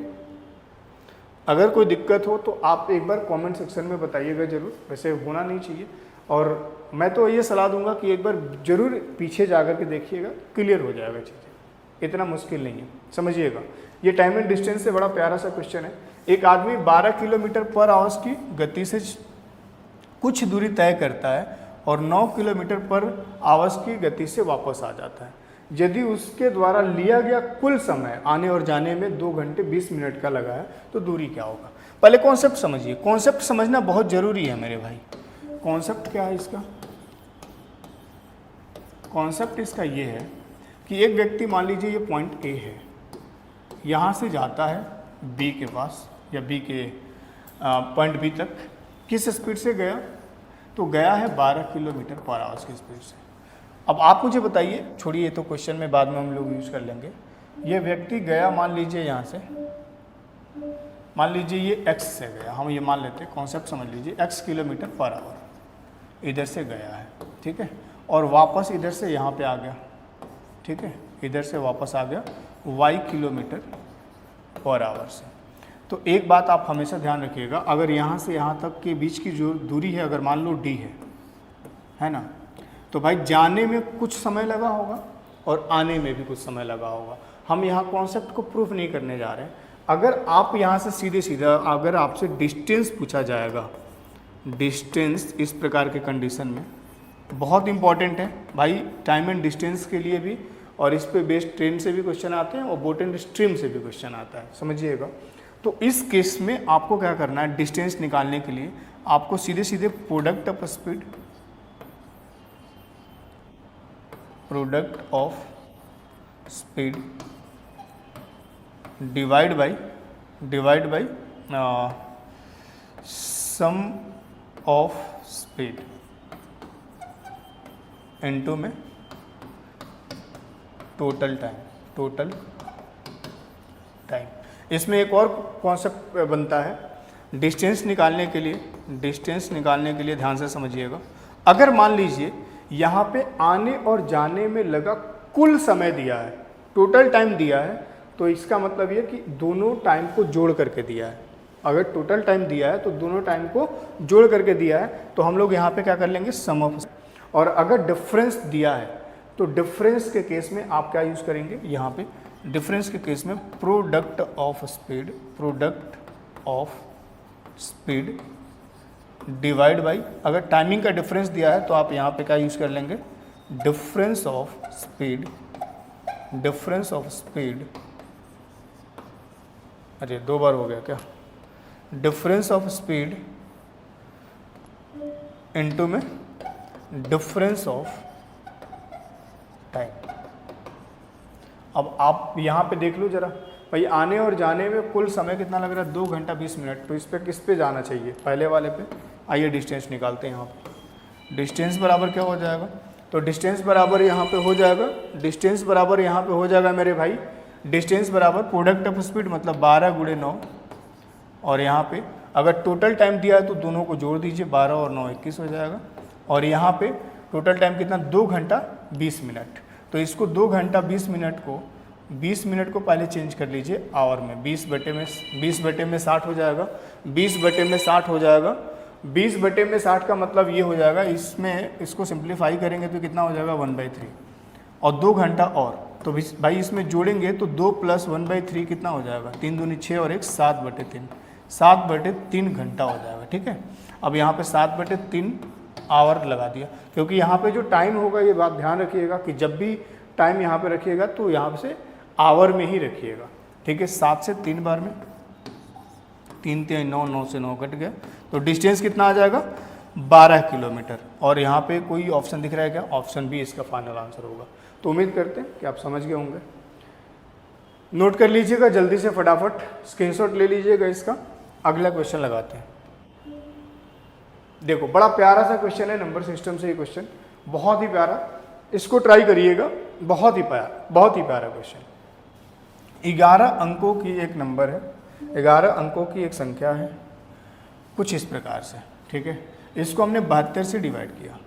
अगर कोई दिक्कत हो तो आप एक बार कमेंट सेक्शन में बताइएगा ज़रूर। वैसे होना नहीं चाहिए, और मैं तो ये सलाह दूंगा कि एक बार ज़रूर पीछे जा कर के देखिएगा, क्लियर हो जाएगा चीज़ें। इतना मुश्किल नहीं है, समझिएगा। ये टाइम एंड डिस्टेंस से बड़ा प्यारा सा क्वेश्चन है। एक आदमी 12 किलोमीटर पर आवर की गति से कुछ दूरी तय करता है और 9 किलोमीटर पर आवर की गति से वापस आ जाता है। यदि उसके द्वारा लिया गया कुल समय आने और जाने में 2 घंटे 20 मिनट का लगा है तो दूरी क्या होगा? पहले कॉन्सेप्ट समझिए। कॉन्सेप्ट समझना बहुत जरूरी है मेरे भाई। कॉन्सेप्ट क्या है इसका? कॉन्सेप्ट इसका ये है कि एक व्यक्ति, मान लीजिए ये पॉइंट ए है, यहाँ से जाता है बी के पास या बी के पॉइंट बी तक। किस स्पीड से गया? तो गया है 12 किलोमीटर पर आवर की स्पीड से। अब आप मुझे बताइए, छोड़िए तो क्वेश्चन में बाद में हम लोग यूज़ कर लेंगे। ये व्यक्ति गया, मान लीजिए यहाँ से, मान लीजिए ये x से गया, हम ये मान लेते हैं, कॉन्सेप्ट समझ लीजिए, x किलोमीटर पर आवर इधर से गया है, ठीक है, और वापस इधर से यहाँ पे आ गया, ठीक है, इधर से वापस आ गया y किलोमीटर पर आवर से। तो एक बात आप हमेशा ध्यान रखिएगा, अगर यहाँ से यहाँ तक के बीच की जो दूरी है, अगर मान लो d है ना, तो भाई जाने में कुछ समय लगा होगा और आने में भी कुछ समय लगा होगा। हम यहाँ कॉन्सेप्ट को प्रूफ नहीं करने जा रहे हैं। अगर आप यहाँ से सीधे सीधा, अगर आपसे डिस्टेंस पूछा जाएगा, डिस्टेंस इस प्रकार के कंडीशन में बहुत इंपॉर्टेंट है भाई, टाइम एंड डिस्टेंस के लिए भी, और इस पे बेस्ड ट्रेन से भी क्वेश्चन आते हैं और बोट एंड स्ट्रीम से भी क्वेश्चन आता है, समझिएगा। तो इस केस में आपको क्या करना है, डिस्टेंस निकालने के लिए आपको सीधे सीधे product of speed, product of speed divide by sum of speed into में टोटल टाइम। इसमें एक और कॉन्सेप्ट बनता है डिस्टेंस निकालने के लिए ध्यान से समझिएगा। अगर मान लीजिए यहाँ पे आने और जाने में लगा कुल समय दिया है, टोटल टाइम दिया है, तो इसका मतलब ये कि दोनों टाइम को जोड़ करके दिया है। अगर टोटल टाइम दिया है तो दोनों टाइम को जोड़ करके दिया है, तो हम लोग यहाँ पे क्या कर लेंगे, सम ऑफ। और अगर डिफरेंस दिया है तो डिफरेंस के केस में आप क्या यूज़ करेंगे, यहाँ पे डिफरेंस के केस में product of speed divide by, अगर टाइमिंग का डिफरेंस दिया है तो आप यहाँ पे क्या यूज़ कर लेंगे, डिफरेंस ऑफ स्पीड, अरे 2 बार हो गया क्या, डिफरेंस ऑफ स्पीड इनटू में डिफरेंस ऑफ टाइम। अब आप यहाँ पे देख लो जरा भाई, आने और जाने में कुल समय कितना लग रहा है, 2 घंटा 20 मिनट। तो इस पे किस पे जाना चाहिए, पहले वाले पे। आइए डिस्टेंस निकालते हैं। यहाँ पे डिस्टेंस बराबर क्या हो जाएगा, तो डिस्टेंस बराबर यहाँ पे हो जाएगा मेरे भाई, डिस्टेंस बराबर प्रोडक्ट ऑफ स्पीड मतलब 12 × 9, और यहाँ पे अगर टोटल टाइम दिया है तो दोनों को जोड़ दीजिए, 12 और 9 21 हो जाएगा। और यहाँ पे टोटल टाइम कितना, 2 घंटा 20 मिनट। तो इसको 2 घंटा 20 मिनट को पहले चेंज कर लीजिए आवर में, 20 बटे में 60 हो जाएगा, 20 बटे में 60 का मतलब ये हो जाएगा, इसमें इसको सिंप्लीफाई करेंगे तो कितना हो जाएगा 1/3, और 2 घंटा और, तो भाई इसमें जोड़ेंगे तो 2 + 1/3 कितना हो जाएगा, 3 दूनी 6 और 1 7/3, 7/3 घंटा हो जाएगा। ठीक है, अब यहाँ पे 7/3 आवर लगा दिया, क्योंकि यहाँ पे जो टाइम होगा, ये बात ध्यान रखिएगा कि जब भी टाइम यहाँ पे रखिएगा तो यहाँ से आवर में ही रखिएगा। ठीक है, 7 से 3 बार में 3 × 9, 9 से 9 कट गया, तो डिस्टेंस कितना आ जाएगा, 12 किलोमीटर। और यहाँ पे कोई ऑप्शन दिख रहा है क्या, ऑप्शन बी इसका फाइनल आंसर होगा। तो उम्मीद करते हैं कि आप समझ गए होंगे। नोट कर लीजिएगा जल्दी से, फटाफट स्क्रीनशॉट ले लीजिएगा इसका। अगला क्वेश्चन लगाते हैं। देखो बड़ा प्यारा सा क्वेश्चन है, नंबर सिस्टम से ये क्वेश्चन बहुत ही प्यारा, इसको ट्राई करिएगा, बहुत ही प्यारा क्वेश्चन। 11 अंकों की एक नंबर है, 11 अंकों की एक संख्या है कुछ इस प्रकार से। ठीक है, इसको हमने 72 से डिवाइड किया,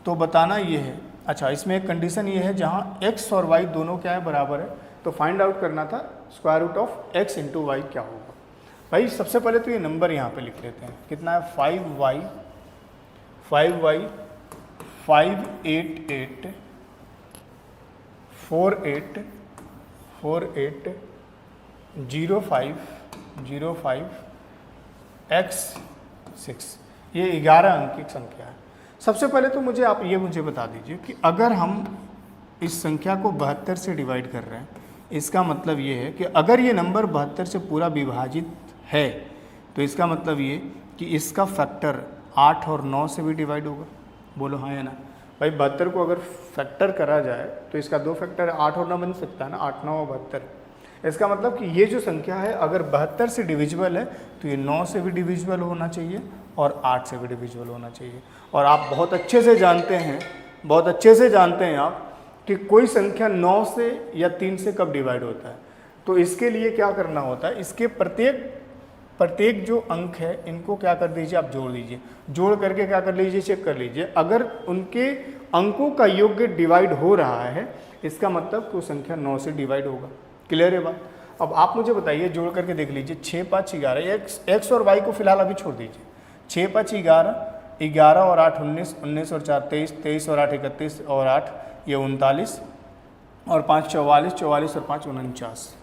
तो बताना ये है। अच्छा, इसमें एक कंडीशन ये है जहाँ x और y दोनों क्या है, बराबर है, तो फाइंड आउट करना था √ ऑफ x × y क्या होगा। भाई सबसे पहले तो ये नंबर यहाँ पे लिख लेते हैं, कितना है 5y 588 48 05 x6, ये 11 अंक की संख्या है। सबसे पहले तो मुझे बता दीजिए कि अगर हम इस संख्या को 72 से डिवाइड कर रहे हैं, इसका मतलब ये है कि अगर ये नंबर 72 से पूरा विभाजित है, तो इसका मतलब ये कि इसका फैक्टर 8 और 9 से भी डिवाइड होगा। बोलो हाँ या ना। भाई 72 को अगर फैक्टर करा जाए तो इसका 2 फैक्टर 8 और 9 बन सकता है ना, 8 9 और 72। इसका मतलब कि ये जो संख्या है अगर 72 से डिविजिबल है तो ये 9 से भी डिविजिबल होना चाहिए और 8 से भी डिविजिबल होना चाहिए। और आप बहुत अच्छे से जानते हैं आप कि कोई संख्या 9 से या 3 से कब डिवाइड होता है। तो इसके लिए क्या करना होता है, इसके प्रत्येक जो अंक है इनको क्या कर दीजिए, आप जोड़ दीजिए, जोड़ करके क्या कर लीजिए, चेक कर लीजिए। अगर उनके अंकों का योग्य डिवाइड हो रहा है, इसका मतलब कि वो संख्या 9 से डिवाइड होगा। क्लियर है बात। अब आप मुझे बताइए, जोड़ करके देख लीजिए, 6 5 11, एक्स और वाई को फिलहाल अभी छोड़ दीजिए। 6 5 11, 11 और 8 19, 19 और 4 23, 23 और 8 31 और 8 ये 39 और 5 44, 44 और 5 49।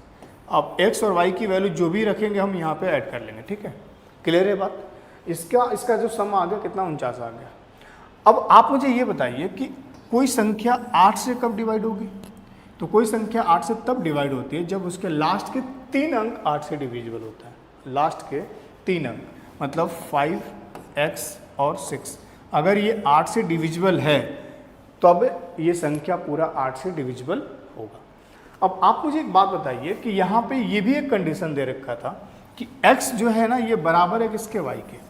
अब x और y की वैल्यू जो भी रखेंगे हम यहाँ पे ऐड कर लेंगे। ठीक है, क्लियर है बात। इसका जो सम आ गया कितना, 49 आ गया। अब आप मुझे ये बताइए कि कोई संख्या 8 से कब डिवाइड होगी। तो कोई संख्या 8 से तब डिवाइड होती है जब उसके लास्ट के 3 अंक 8 से डिविजिबल होता है। लास्ट के 3 अंक मतलब 5 x और 6 अगर ये 8 से डिविजिबल है तब ये संख्या पूरा 8 से डिविजिबल होगा। अब आप मुझे एक बात बताइए कि यहाँ पे ये भी एक कंडीशन दे रखा था कि x जो है ना ये बराबर है किसके, y के।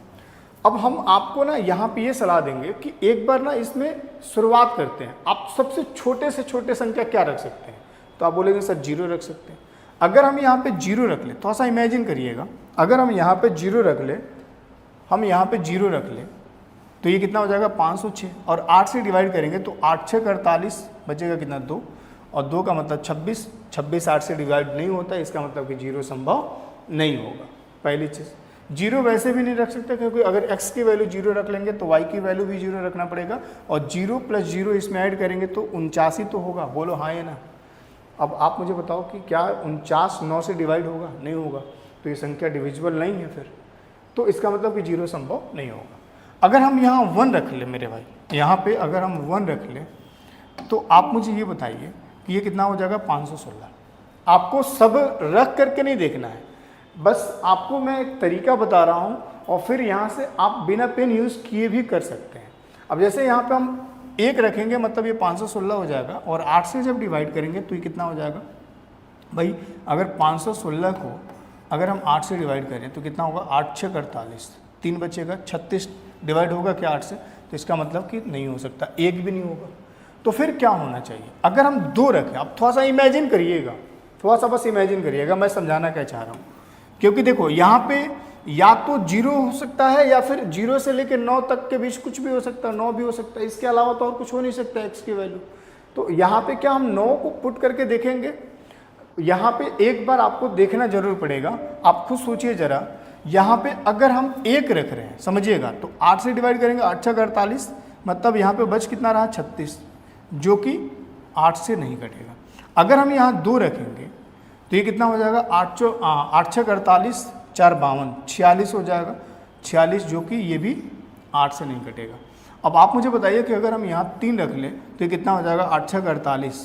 अब हम आपको ना यहाँ पे ये सलाह देंगे कि एक बार ना इसमें शुरुआत करते हैं। आप सबसे छोटे से छोटे संख्या क्या रख सकते हैं, तो आप बोलेंगे सर 0 रख सकते हैं। अगर हम यहाँ पे 0 रख ले, थोड़ा सा इमेजिन करिएगा, अगर हम यहाँ पे 0 रख ले, हम यहाँ पे 0 रख ले तो ये कितना हो जाएगा 506, और 8 से डिवाइड करेंगे तो 8 6 48, बचेगा कितना 2, और 2 का मतलब 26, 26 8 से डिवाइड नहीं होता, इसका मतलब कि 0 संभव नहीं होगा। पहली चीज़ 0 वैसे भी नहीं रख सकते, क्योंकि अगर x की वैल्यू 0 रख लेंगे तो y की वैल्यू भी 0 रखना पड़ेगा, और 0 + 0 इसमें ऐड करेंगे तो 49 तो होगा। बोलो हाँ या ना। अब आप मुझे बताओ कि क्या 49 9 से डिवाइड होगा, नहीं होगा, तो ये संख्या डिविजिबल नहीं है फिर, तो इसका मतलब कि 0 संभव नहीं होगा। अगर हम यहाँ 1 रख ले मेरे भाई, यहाँ पे अगर हम 1 रख ले तो आप मुझे ये बताइए कि ये कितना हो जाएगा 516। आपको सब रख करके नहीं देखना है, बस आपको मैं एक तरीका बता रहा हूँ, और फिर यहाँ से आप बिना पेन यूज़ किए भी कर सकते हैं। अब जैसे यहाँ पे हम 1 रखेंगे मतलब ये 516 हो जाएगा, और 8 से जब डिवाइड करेंगे तो ये कितना हो जाएगा भाई, अगर 516 को अगर हम 8 से डिवाइड करें तो कितना होगा 8 6 48, 3 बचेगा, 36 डिवाइड होगा क्या 8 से, तो इसका मतलब कि नहीं हो सकता, 1 भी नहीं होगा। तो फिर क्या होना चाहिए, अगर हम 2 रखें, आप थोड़ा सा इमेजिन करिएगा, थोड़ा सा बस इमेजिन करिएगा, मैं समझाना क्या चाह रहा हूँ। क्योंकि देखो यहाँ पे या तो 0 हो सकता है, या फिर 0 से लेकर 9 तक के बीच कुछ भी हो सकता है, 9 भी हो सकता है, इसके अलावा तो और कुछ हो नहीं सकता x की वैल्यू। तो यहाँ पे क्या हम 9 को पुट करके देखेंगे, यहाँ पे एक बार आपको देखना जरूर पड़ेगा। आप खुद सोचिए जरा, यहाँ पे अगर हम 1 रख रहे हैं, समझिएगा, तो 8 से डिवाइड करेंगे 8 6 48, मतलब यहाँ पे बच कितना रहा 36, जो कि 8 से नहीं कटेगा। अगर हम यहाँ 2 रखेंगे तो ये कितना हो जाएगा 8 6 48, 4 52, 46 हो जाएगा, 46, जो कि ये भी 8 से नहीं कटेगा। अब आप मुझे बताइए कि अगर हम यहाँ 3 रख लें तो ये कितना हो जाएगा 8 6 48,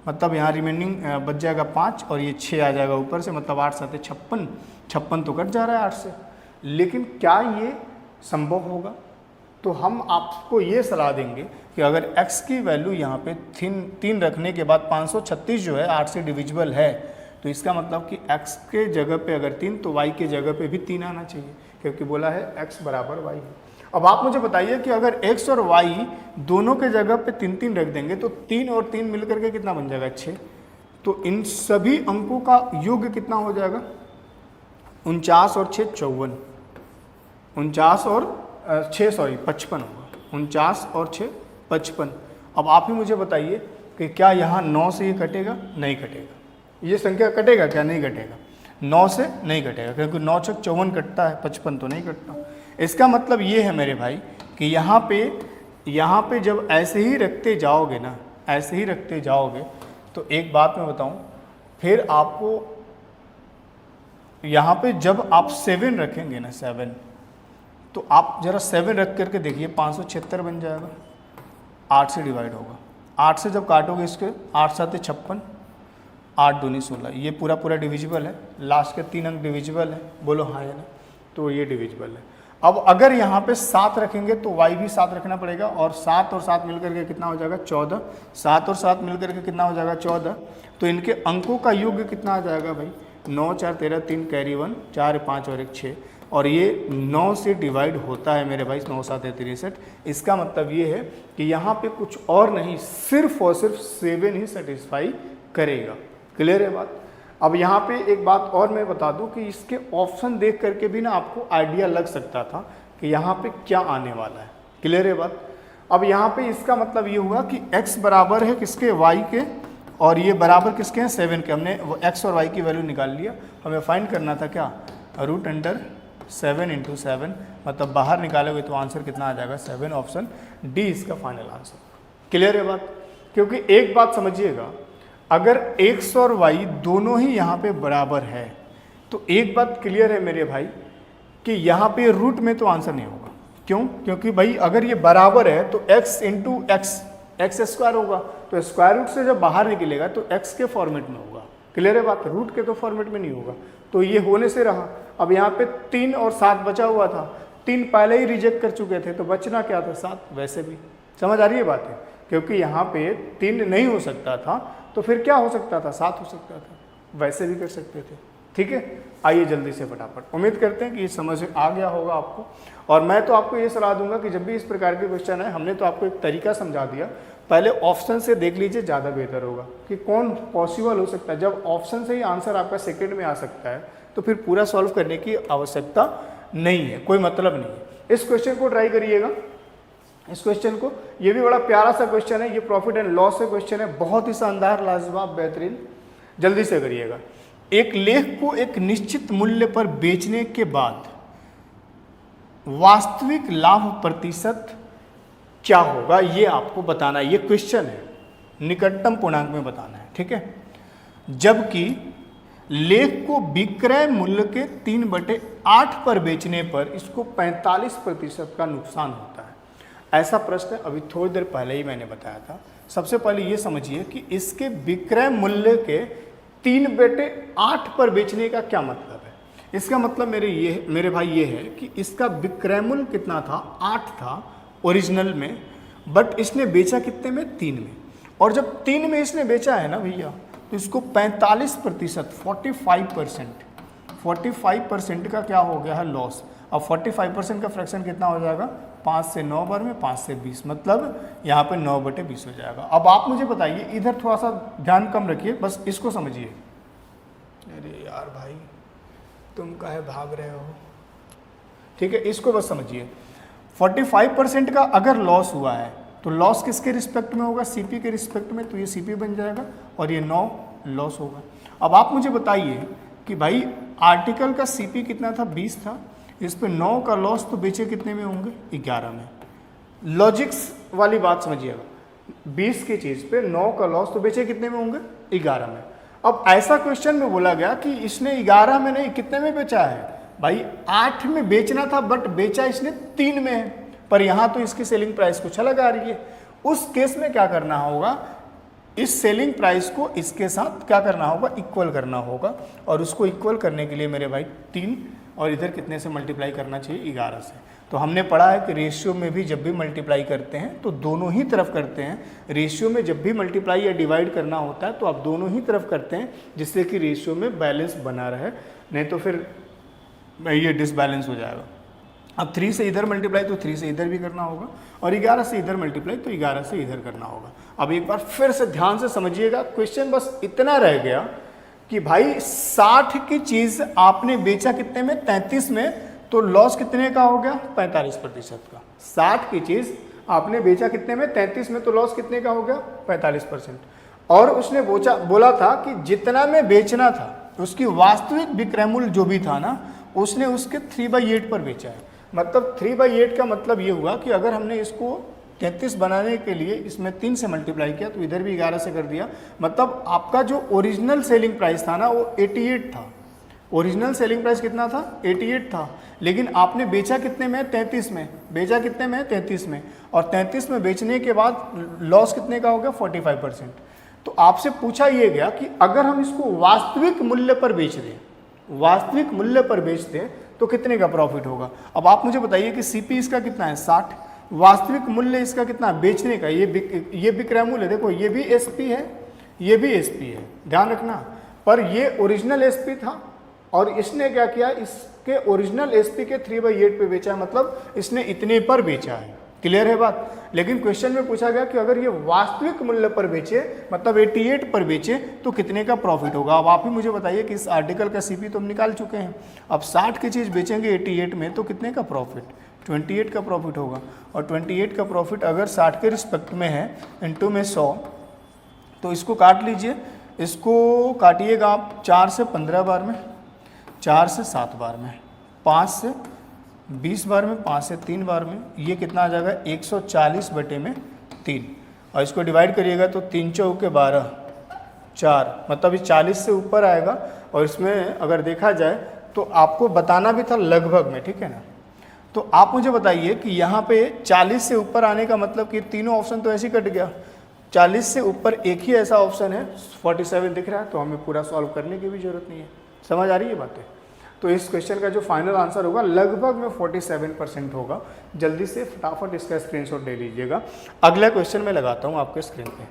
मतलब यहाँ रिमेनिंग बच जाएगा 5, और ये 6 आ जाएगा ऊपर से, मतलब 8 7 56, 56 तो कट जा रहा है 8 से। लेकिन क्या ये संभव होगा? तो हम आपको ये सलाह देंगे कि अगर x की वैल्यू यहाँ पे 3 रखने के बाद 536 जो है 8 से डिविजिबल है, तो इसका मतलब कि x के जगह पे अगर 3, तो y के जगह पे भी 3 आना चाहिए, क्योंकि बोला है x बराबर y है। अब आप मुझे बताइए कि अगर x और y दोनों के जगह पे 3 3 रख देंगे तो 3 और 3 मिलकर के कितना बन जाएगा 6, तो इन सभी अंकों का योग कितना हो जाएगा 49 और 6 54, 49 और 6 सॉरी 55 होगा, 49 और 6 55। अब आप ही मुझे बताइए कि क्या यहाँ 9 से ये कटेगा? नहीं कटेगा। ये संख्या कटेगा क्या? नहीं कटेगा, 9 से नहीं कटेगा, क्योंकि 9 6 54 कटता है, 55 तो नहीं कटता। इसका मतलब ये है मेरे भाई कि यहाँ पे जब ऐसे ही रखते जाओगे ना, ऐसे ही रखते जाओगे, तो एक बात मैं बताऊँ, फिर आपको यहाँ पे जब आप 7 रखेंगे ना 7, तो आप जरा 7 रख करके देखिए 576 बन जाएगा, 8 से डिवाइड होगा, 8 से जब काटोगे इसके 8 7 56, 8 दूनी 16, ये पूरा डिविजिबल है, लास्ट के 3 अंक डिविजिबल है, बोलो हाँ या ना, तो ये डिविजिबल है। अब अगर यहाँ पे 7 रखेंगे तो y भी 7 रखना पड़ेगा, और 7 और 7 मिलकर के कितना हो जाएगा 14, 7 और 7 मिलकर के कितना हो जाएगा 14, तो इनके अंकों का योग कितना आ जाएगा भाई 9 4 13, 3 कैरी 1, 4 5 और 1 6, और ये 9 से डिवाइड होता है मेरे भाई, 9 7 63। इसका मतलब ये है कि यहाँ पे कुछ और नहीं, सिर्फ और सिर्फ 7 ही सेटिस्फाई करेगा। क्लियर है बात? अब यहाँ पे एक बात और मैं बता दूं कि इसके ऑप्शन देख करके भी ना आपको आइडिया लग सकता था कि यहाँ पे क्या आने वाला है। क्लियर है बात? अब यहाँ पे इसका मतलब ये हुआ कि x बराबर है किसके, y के, और ये बराबर किसके हैं 7 के। हमने वो x और y की वैल्यू निकाल लिया, हमें फाइंड करना था क्या, √7 × 7, मतलब बाहर निकालोगे तो आंसर कितना आ जाएगा 7, ऑप्शन डी इसका फाइनल आंसर। क्लियर है बात? क्योंकि एक बात समझिएगा, अगर x और y दोनों ही यहाँ पे बराबर है, तो एक बात क्लियर है मेरे भाई कि यहाँ पे रूट में तो आंसर नहीं होगा। क्यों? क्योंकि भाई अगर ये बराबर है तो x × x स्क्वायर होगा, तो स्क्वायर रूट से जब बाहर निकलेगा तो x के फॉर्मेट में होगा। क्लियर है बात? रूट के तो फॉर्मेट में नहीं होगा, तो ये होने से रहा। अब यहाँ पे 3 और 7 बचा हुआ था, 3 पहले ही रिजेक्ट कर चुके थे, तो बचना क्या था 7। वैसे भी समझ आ रही है बात है, क्योंकि यहाँ पे 3 नहीं हो सकता था, तो फिर क्या हो सकता था, 7 हो सकता था, वैसे भी कर सकते थे। ठीक है, आइए जल्दी से फटाफट। उम्मीद करते हैं कि ये समझ आ गया होगा आपको। और मैं तो आपको ये सलाह दूंगा कि जब भी इस प्रकार के क्वेश्चन है, हमने तो आपको एक तरीका समझा दिया, पहले ऑप्शन से देख लीजिए, ज़्यादा बेहतर होगा कि कौन पॉसिबल हो सकता है। जब ऑप्शन से ही आंसर आपका सेकंड में आ सकता है तो फिर पूरा सॉल्व करने की आवश्यकता नहीं है, कोई मतलब नहीं है। इस क्वेश्चन को ट्राई करिएगा, इस क्वेश्चन को, ये भी बड़ा प्यारा सा क्वेश्चन है, ये प्रॉफिट एंड लॉस से क्वेश्चन है, बहुत ही शानदार, लाजवाब, बेहतरीन, जल्दी से करिएगा। एक लेख को एक निश्चित मूल्य पर बेचने के बाद वास्तविक लाभ प्रतिशत क्या होगा, ये आपको बताना है। ये क्वेश्चन है, निकटतम पूर्णांक में बताना है। ठीक है, जबकि लेख को विक्रय मूल्य के 3/8 पर बेचने पर इसको 45% का नुकसान होता है। ऐसा प्रश्न अभी थोड़ी देर पहले ही मैंने बताया था। सबसे पहले ये समझिए कि इसके विक्रय मूल्य के 3/8 पर बेचने का क्या मतलब है। इसका मतलब मेरे भाई ये है कि इसका विक्रय मूल्य कितना था, 8 था ओरिजिनल में, बट इसने बेचा कितने में, 3 में। और जब 3 में इसने बेचा है ना भैया, तो इसको 45%, 45% का क्या हो गया है, लॉस। अब 45% का फ्रैक्शन कितना हो जाएगा, 5 से 9 बार में 5 से 20, मतलब यहाँ पे 9/20 हो जाएगा। अब आप मुझे बताइए, इधर थोड़ा सा ध्यान कम रखिए, बस इसको समझिए। अरे यार भाई, तुम काहे भाग रहे हो। ठीक है, इसको बस समझिए। 45% का अगर लॉस हुआ है तो लॉस किसके रिस्पेक्ट में होगा, सीपी के रिस्पेक्ट में, तो ये सीपी बन जाएगा और ये 9 लॉस होगा। अब आप मुझे बताइए कि भाई आर्टिकल का सीपी कितना था, 20 था, इस पे 9 का लॉस, तो बेचे कितने में होंगे, 11 में। लॉजिक्स वाली बात समझिएगा, 20 की चीज़ पे 9 का लॉस, तो बेचे कितने में होंगे, 11 में। अब ऐसा क्वेश्चन में बोला गया कि इसने 11 में नहीं, कितने में बेचा है भाई, 8 में बेचना था, बट बेचा इसने 3 में है, पर यहाँ तो इसकी सेलिंग प्राइस कुछ अलग आ रही है। उस केस में क्या करना होगा, इस सेलिंग प्राइस को इसके साथ क्या करना होगा, इक्वल करना होगा। और उसको इक्वल करने के लिए मेरे भाई 3 और इधर कितने से मल्टीप्लाई करना चाहिए, 11 से। तो हमने पढ़ा है कि रेशियो में भी जब भी मल्टीप्लाई करते हैं तो दोनों ही तरफ करते हैं। रेशियो में जब भी मल्टीप्लाई या डिवाइड करना होता है तो आप दोनों ही तरफ करते हैं, जिससे कि रेशियो में बैलेंस बना रहे, नहीं तो फिर ये डिसबैलेंस हो जाएगा। अब 3 से इधर मल्टीप्लाई तो 3 से इधर भी करना होगा, और 11 से इधर मल्टीप्लाई तो 11 से इधर करना होगा। अब एक बार फिर से ध्यान से समझिएगा, क्वेश्चन बस इतना रह गया कि भाई 60 की चीज़ आपने बेचा कितने में, 33 में, तो लॉस कितने का हो गया, 45% का। 60 की चीज़ आपने बेचा कितने में, 33 में, तो लॉस कितने का हो गया, 45%। और उसने बोला था कि जितना में बेचना था उसकी वास्तविक विक्रय मूल्य जो भी था ना, उसने उसके 3/8 पर बेचा है। मतलब 3/8 का मतलब ये हुआ कि अगर हमने इसको 33 बनाने के लिए इसमें 3 से मल्टीप्लाई किया तो इधर भी 11 से कर दिया, मतलब आपका जो ओरिजिनल सेलिंग प्राइस था ना वो 88 था। ओरिजिनल सेलिंग प्राइस कितना था, 88 था, लेकिन आपने बेचा कितने में, 33 में। बेचा कितने में, 33 में, और 33 में बेचने के बाद लॉस कितने का हो गया, 45%। तो आपसे पूछा यह गया कि अगर हम इसको वास्तविक मूल्य पर बेच दें, वास्तविक मूल्य पर बेच दें तो कितने का प्रॉफिट होगा। अब आप मुझे बताइए कि सीपी इसका कितना है, 60, वास्तविक मूल्य इसका कितना है बेचने का, ये विक्रय मूल्य, देखो ये भी एसपी है, ये भी एसपी है, ध्यान रखना। पर ये ओरिजिनल एसपी था और इसने क्या किया, इसके ओरिजिनल एसपी के 3/8 पे बेचा है, मतलब इसने इतने पर बेचा है। क्लियर है बात। लेकिन क्वेश्चन में पूछा गया कि अगर ये वास्तविक मूल्य पर बेचे, मतलब 88 पर बेचे, तो कितने का प्रॉफिट होगा। अब आप ही मुझे बताइए कि इस आर्टिकल का सीपी तो हम निकाल चुके हैं। अब 60 की चीज़ बेचेंगे 88 में, तो कितने का प्रॉफिट, 28 का प्रॉफिट होगा। और 28 का प्रॉफिट अगर 60 के रिस्पेक्ट में है, इंटू में 100, तो इसको काट लीजिए। इसको काटिएगा आप 4 से 15 बार में, 4 से 7 बार में, 5 से 20 बार में, 5 से 3 बार में, ये कितना आ जाएगा 140/3। और इसको डिवाइड करिएगा तो 3 चौके 12, 4, मतलब ये 40 से ऊपर आएगा। और इसमें अगर देखा जाए तो आपको बताना भी था लगभग में, ठीक है ना। तो आप मुझे बताइए कि यहाँ पे 40 से ऊपर आने का मतलब कि तीनों ऑप्शन तो ऐसे ही कट गया। 40 से ऊपर एक ही ऐसा ऑप्शन है, 47 दिख रहा है, तो हमें पूरा सॉल्व करने की भी जरूरत नहीं है। समझ आ रही है बातें। तो इस क्वेश्चन का जो फाइनल आंसर होगा लगभग में 47% होगा। जल्दी से फटाफट इसका स्क्रीनशॉट ले लीजिएगा। अगला क्वेश्चन मैं लगाता हूँ आपके स्क्रीन पे।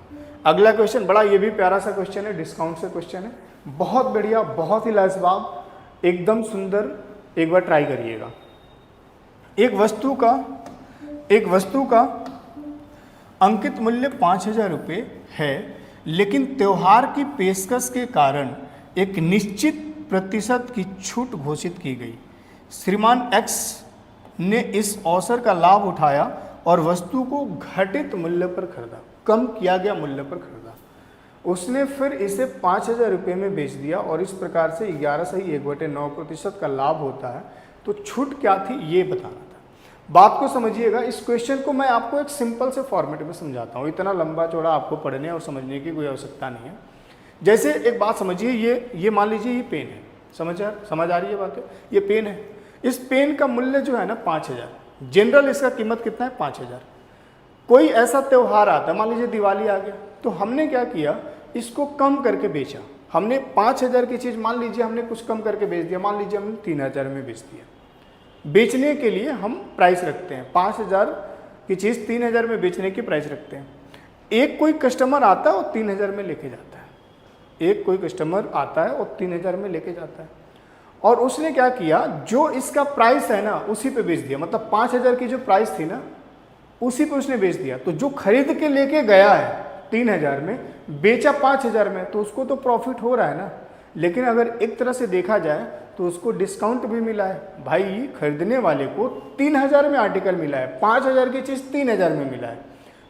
अगला क्वेश्चन बड़ा ये भी प्यारा सा क्वेश्चन है, डिस्काउंट से क्वेश्चन है, बहुत बढ़िया, बहुत ही लाजवाब, एकदम सुंदर, एक बार ट्राई करिएगा। एक वस्तु का अंकित मूल्य 5,000 रुपये है, लेकिन त्योहार की पेशकश के कारण एक निश्चित प्रतिशत की छूट घोषित की गई। श्रीमान एक्स ने इस अवसर का लाभ उठाया और वस्तु को घटित मूल्य पर खरीदा, कम किया गया मूल्य पर खरीदा। उसने फिर इसे 5,000 रुपये में बेच दिया और इस प्रकार से 11/1/9% का लाभ होता है। तो छूट क्या थी ये बताना था। बात को समझिएगा। इस क्वेश्चन को मैं आपको एक सिंपल से फॉर्मेट में समझाता हूँ, इतना लंबा चौड़ा आपको पढ़ने और समझने की कोई आवश्यकता नहीं है। जैसे एक बात समझिए, ये मान लीजिए ये पेन है, समझ आ रही है बात है, ये पेन है। इस पेन का मूल्य जो है ना 5,000, जनरल इसका कीमत कितना है 5,000। कोई ऐसा त्यौहार आता है, मान लीजिए दिवाली आ गया, तो हमने क्या किया, इसको कम करके बेचा। हमने 5,000 की चीज़ मान लीजिए हमने कुछ कम करके बेच दिया, मान लीजिए हमने 3,000 में बेच दिया। बेचने के लिए हम प्राइस रखते हैं, 5,000 की चीज़ 3,000 में बेचने की प्राइस रखते हैं। एक कोई कस्टमर आता है और 3,000 में लेके जाता है, एक कोई कस्टमर आता है और 3,000 में लेके जाता है, और उसने क्या किया, जो इसका प्राइस है ना उसी पे बेच दिया। मतलब 5,000 की जो प्राइस थी ना उसी पे उसने बेच दिया। तो जो खरीद के लेके गया है 3,000 में, बेचा 5,000 में, तो उसको तो प्रॉफिट हो रहा है ना। लेकिन अगर एक तरह से देखा जाए तो उसको डिस्काउंट भी मिला है। भाई खरीदने वाले को 3,000 में आर्टिकल मिला है, 5,000 की चीज़ 3,000 में मिला है।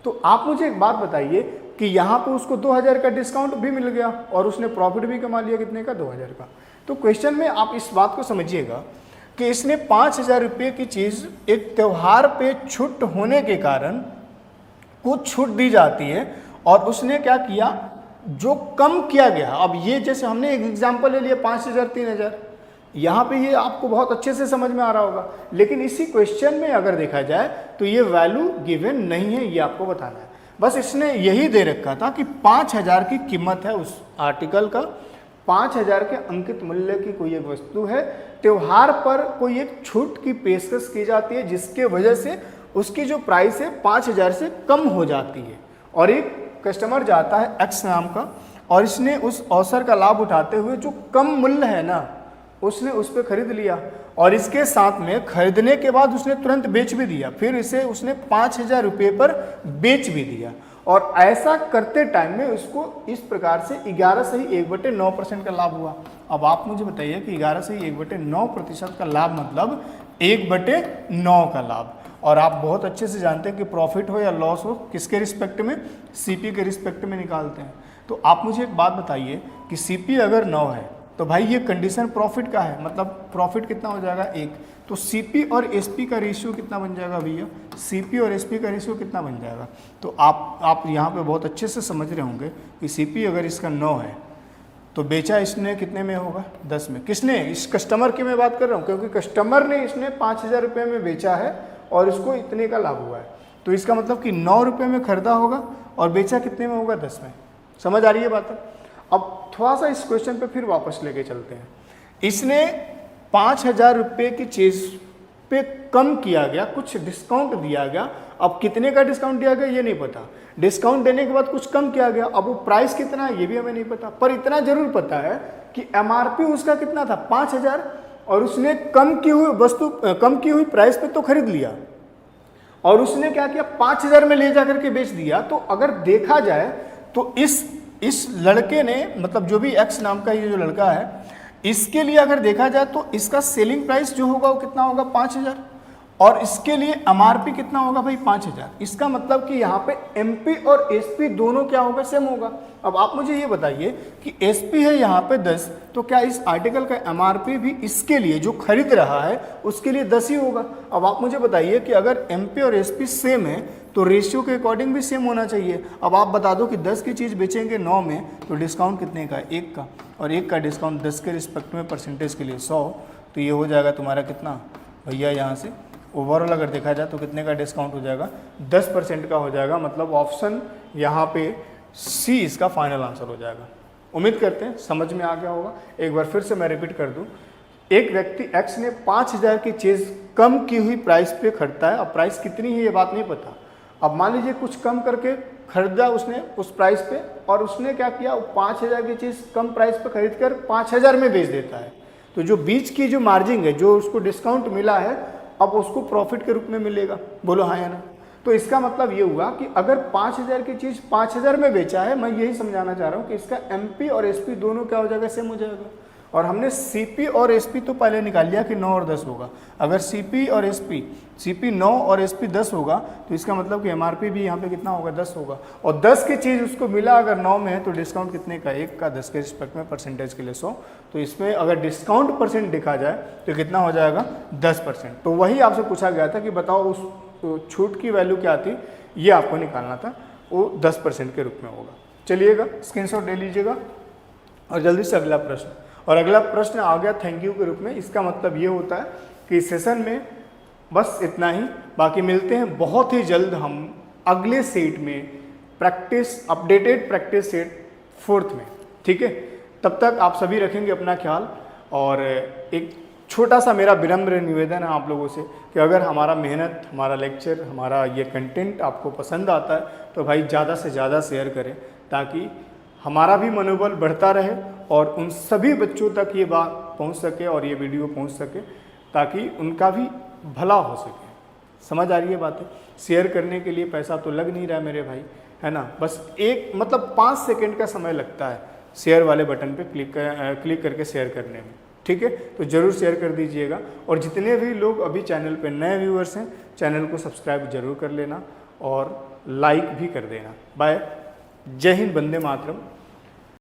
तो आप मुझे एक बात बताइए कि यहाँ पे उसको 2,000 का डिस्काउंट भी मिल गया और उसने प्रॉफिट भी कमा लिया, कितने का, 2,000 का। तो क्वेश्चन में आप इस बात को समझिएगा कि इसने 5,000 रुपये की चीज़ एक त्यौहार पे छूट होने के कारण कुछ छूट दी जाती है, और उसने क्या किया, जो कम किया गया। अब ये जैसे हमने एक एग्जाम्पल ले लिया 5,000 3,000, यहाँ पे ये आपको बहुत अच्छे से समझ में आ रहा होगा। लेकिन इसी क्वेश्चन में अगर देखा जाए तो ये वैल्यू गिवन नहीं है, ये आपको बताना है। बस इसने यही दे रखा था कि 5,000 की कीमत है उस आर्टिकल का, 5,000 के अंकित मूल्य की कोई एक वस्तु है, त्योहार पर कोई एक छूट की पेशकश की जाती है जिसके वजह से उसकी जो प्राइस है 5,000 से कम हो जाती है। और एक कस्टमर जाता है एक्स नाम का, और इसने उस अवसर का लाभ उठाते हुए जो कम मूल्य है ना उसने उस पर खरीद लिया, और इसके साथ में खरीदने के बाद उसने तुरंत बेच भी दिया, फिर इसे उसने 5,000 रुपये पर बेच भी दिया। और ऐसा करते टाइम में उसको इस प्रकार से 11/1/9% का लाभ हुआ। अब आप मुझे बताइए कि 11/1/9% का लाभ मतलब 1/9 का लाभ। और आप बहुत अच्छे से जानते हैं कि प्रॉफिट हो या लॉस हो किसके रिस्पेक्ट में, सीपी के रिस्पेक्ट में निकालते हैं। तो आप मुझे एक बात बताइए कि सीपी अगर 9 है तो भाई ये कंडीशन प्रॉफिट का है, मतलब प्रॉफिट कितना हो जाएगा 1। तो सीपी और एसपी का रेशियो कितना बन जाएगा भैया, सीपी और एसपी का रेशियो कितना बन जाएगा। तो आप यहाँ पे बहुत अच्छे से समझ रहे होंगे कि सीपी अगर इसका 9 है तो बेचा इसने कितने में होगा, 10 में। किसने, इस कस्टमर की मैं बात कर रहा हूँ, क्योंकि कस्टमर ने इसने 5,000 रुपये में बेचा है और इसको इतने का लाभ हुआ है। तो इसका मतलब कि 9 रुपये में खरीदा होगा और बेचा कितने में होगा, 10 में। समझ आ रही है बात। अब थोड़ा सा इस क्वेश्चन पे फिर वापस लेके चलते हैं। इसने 5,000 रुपये की चीज़ पे कम किया गया, कुछ डिस्काउंट दिया गया। अब कितने का डिस्काउंट दिया गया ये नहीं पता, डिस्काउंट देने के बाद कुछ कम किया गया। अब वो प्राइस कितना है ये भी हमें नहीं पता, पर इतना जरूर पता है कि एमआरपी उसका कितना था 5,000, और उसने कम की हुई प्राइस पे तो खरीद लिया, और उसने क्या किया 5,000 में ले जाकर के बेच दिया। तो अगर देखा जाए तो इस लड़के ने, मतलब जो भी एक्स नाम का ये जो लड़का है, इसके लिए अगर देखा जाए तो इसका सेलिंग प्राइस जो होगा वो कितना होगा 5,000, और इसके लिए एमआरपी कितना होगा भाई 5,000। इसका मतलब कि यहाँ पे एमपी और एसपी दोनों क्या होगा, सेम होगा। अब आप मुझे ये बताइए कि एसपी है यहाँ पे 10, तो क्या इस आर्टिकल का एमआरपी भी इसके लिए जो खरीद रहा है उसके लिए 10 ही होगा। अब आप मुझे बताइए कि अगर एमपी और एसपी सेम है तो रेशियो के अकॉर्डिंग भी सेम होना चाहिए। अब आप बता दो कि 10 की चीज़ बेचेंगे 9 में तो डिस्काउंट कितने का, 1 का, और 1 का डिस्काउंट 10 के रिस्पेक्ट में परसेंटेज के लिए 100, तो ये हो जाएगा तुम्हारा कितना भैया, यहाँ से ओवरऑल अगर देखा जाए तो कितने का डिस्काउंट हो जाएगा, 10% का हो जाएगा। मतलब ऑप्शन यहाँ पे सी इसका फाइनल आंसर हो जाएगा। उम्मीद करते हैं समझ में आ गया होगा। एक बार फिर से मैं रिपीट कर दूँ, एक व्यक्ति एक्स ने 5,000 की चीज़ कम की हुई प्राइस पे खरीदता है। अब प्राइस कितनी है ये बात नहीं पता। अब मान लीजिए कुछ कम करके खरीदा उसने उस प्राइस पे, और उसने क्या किया, 5,000 की चीज़ कम प्राइस पे खरीद कर 5,000 में बेच देता है। तो जो बीच की जो मार्जिन है, जो उसको डिस्काउंट मिला है, अब उसको प्रॉफिट के रूप में मिलेगा। बोलो हाँ या ना। तो इसका मतलब ये हुआ कि अगर 5,000 की चीज़ 5,000 में बेचा है, मैं यही समझाना चाह रहा हूँ कि इसका एमपी और एसपी दोनों क्या हो जाएगा, सेम हो जाएगा। और हमने सीपी और एसपी तो पहले निकाल लिया कि 9 और 10 होगा। अगर सीपी और एसपी, सीपी 9 और एसपी 10 होगा तो इसका मतलब कि एमआरपी भी यहाँ पे कितना होगा, 10 होगा। और 10 की चीज़ उसको मिला अगर 9 में है तो डिस्काउंट कितने का, 1 का 10 के रिस्पेक्ट में परसेंटेज के लिए 100। तो इसमें अगर डिस्काउंट परसेंट देखा जाए तो कितना हो जाएगा, 10%। तो वही आपसे पूछा गया था कि बताओ उस छूट की वैल्यू क्या थी, ये आपको निकालना था। वो 10% के रूप में होगा। चलिएगा, स्क्रीनशॉट ले लीजिएगा और जल्दी से अगला प्रश्न। और अगला प्रश्न आ गया थैंक यू के रूप में। इसका मतलब ये होता है कि इस सेशन में बस इतना ही। बाकी मिलते हैं बहुत ही जल्द हम अगले सेट में, practice updated practice set 4th में। ठीक है, तब तक आप सभी रखेंगे अपना ख्याल। और एक छोटा सा मेरा विनम्र निवेदन है आप लोगों से कि अगर हमारा मेहनत, हमारा लेक्चर, हमारा ये कंटेंट आपको पसंद आता है तो भाई ज़्यादा से ज़्यादा शेयर करें, ताकि हमारा भी मनोबल बढ़ता रहे और उन सभी बच्चों तक ये बात पहुंच सके और ये वीडियो पहुंच सके, ताकि उनका भी भला हो सके। समझ आ रही है बातें? शेयर करने के लिए पैसा तो लग नहीं रहा है मेरे भाई, है ना। बस एक मतलब 5 सेकंड का समय लगता है शेयर वाले बटन पे क्लिक करके शेयर करने में। ठीक है, तो ज़रूर शेयर कर दीजिएगा। और जितने भी लोग अभी चैनल पे नए व्यूअर्स हैं, चैनल को सब्सक्राइब जरूर कर लेना और लाइक भी कर देना। बाय। जय हिंद, वंदे मातरम।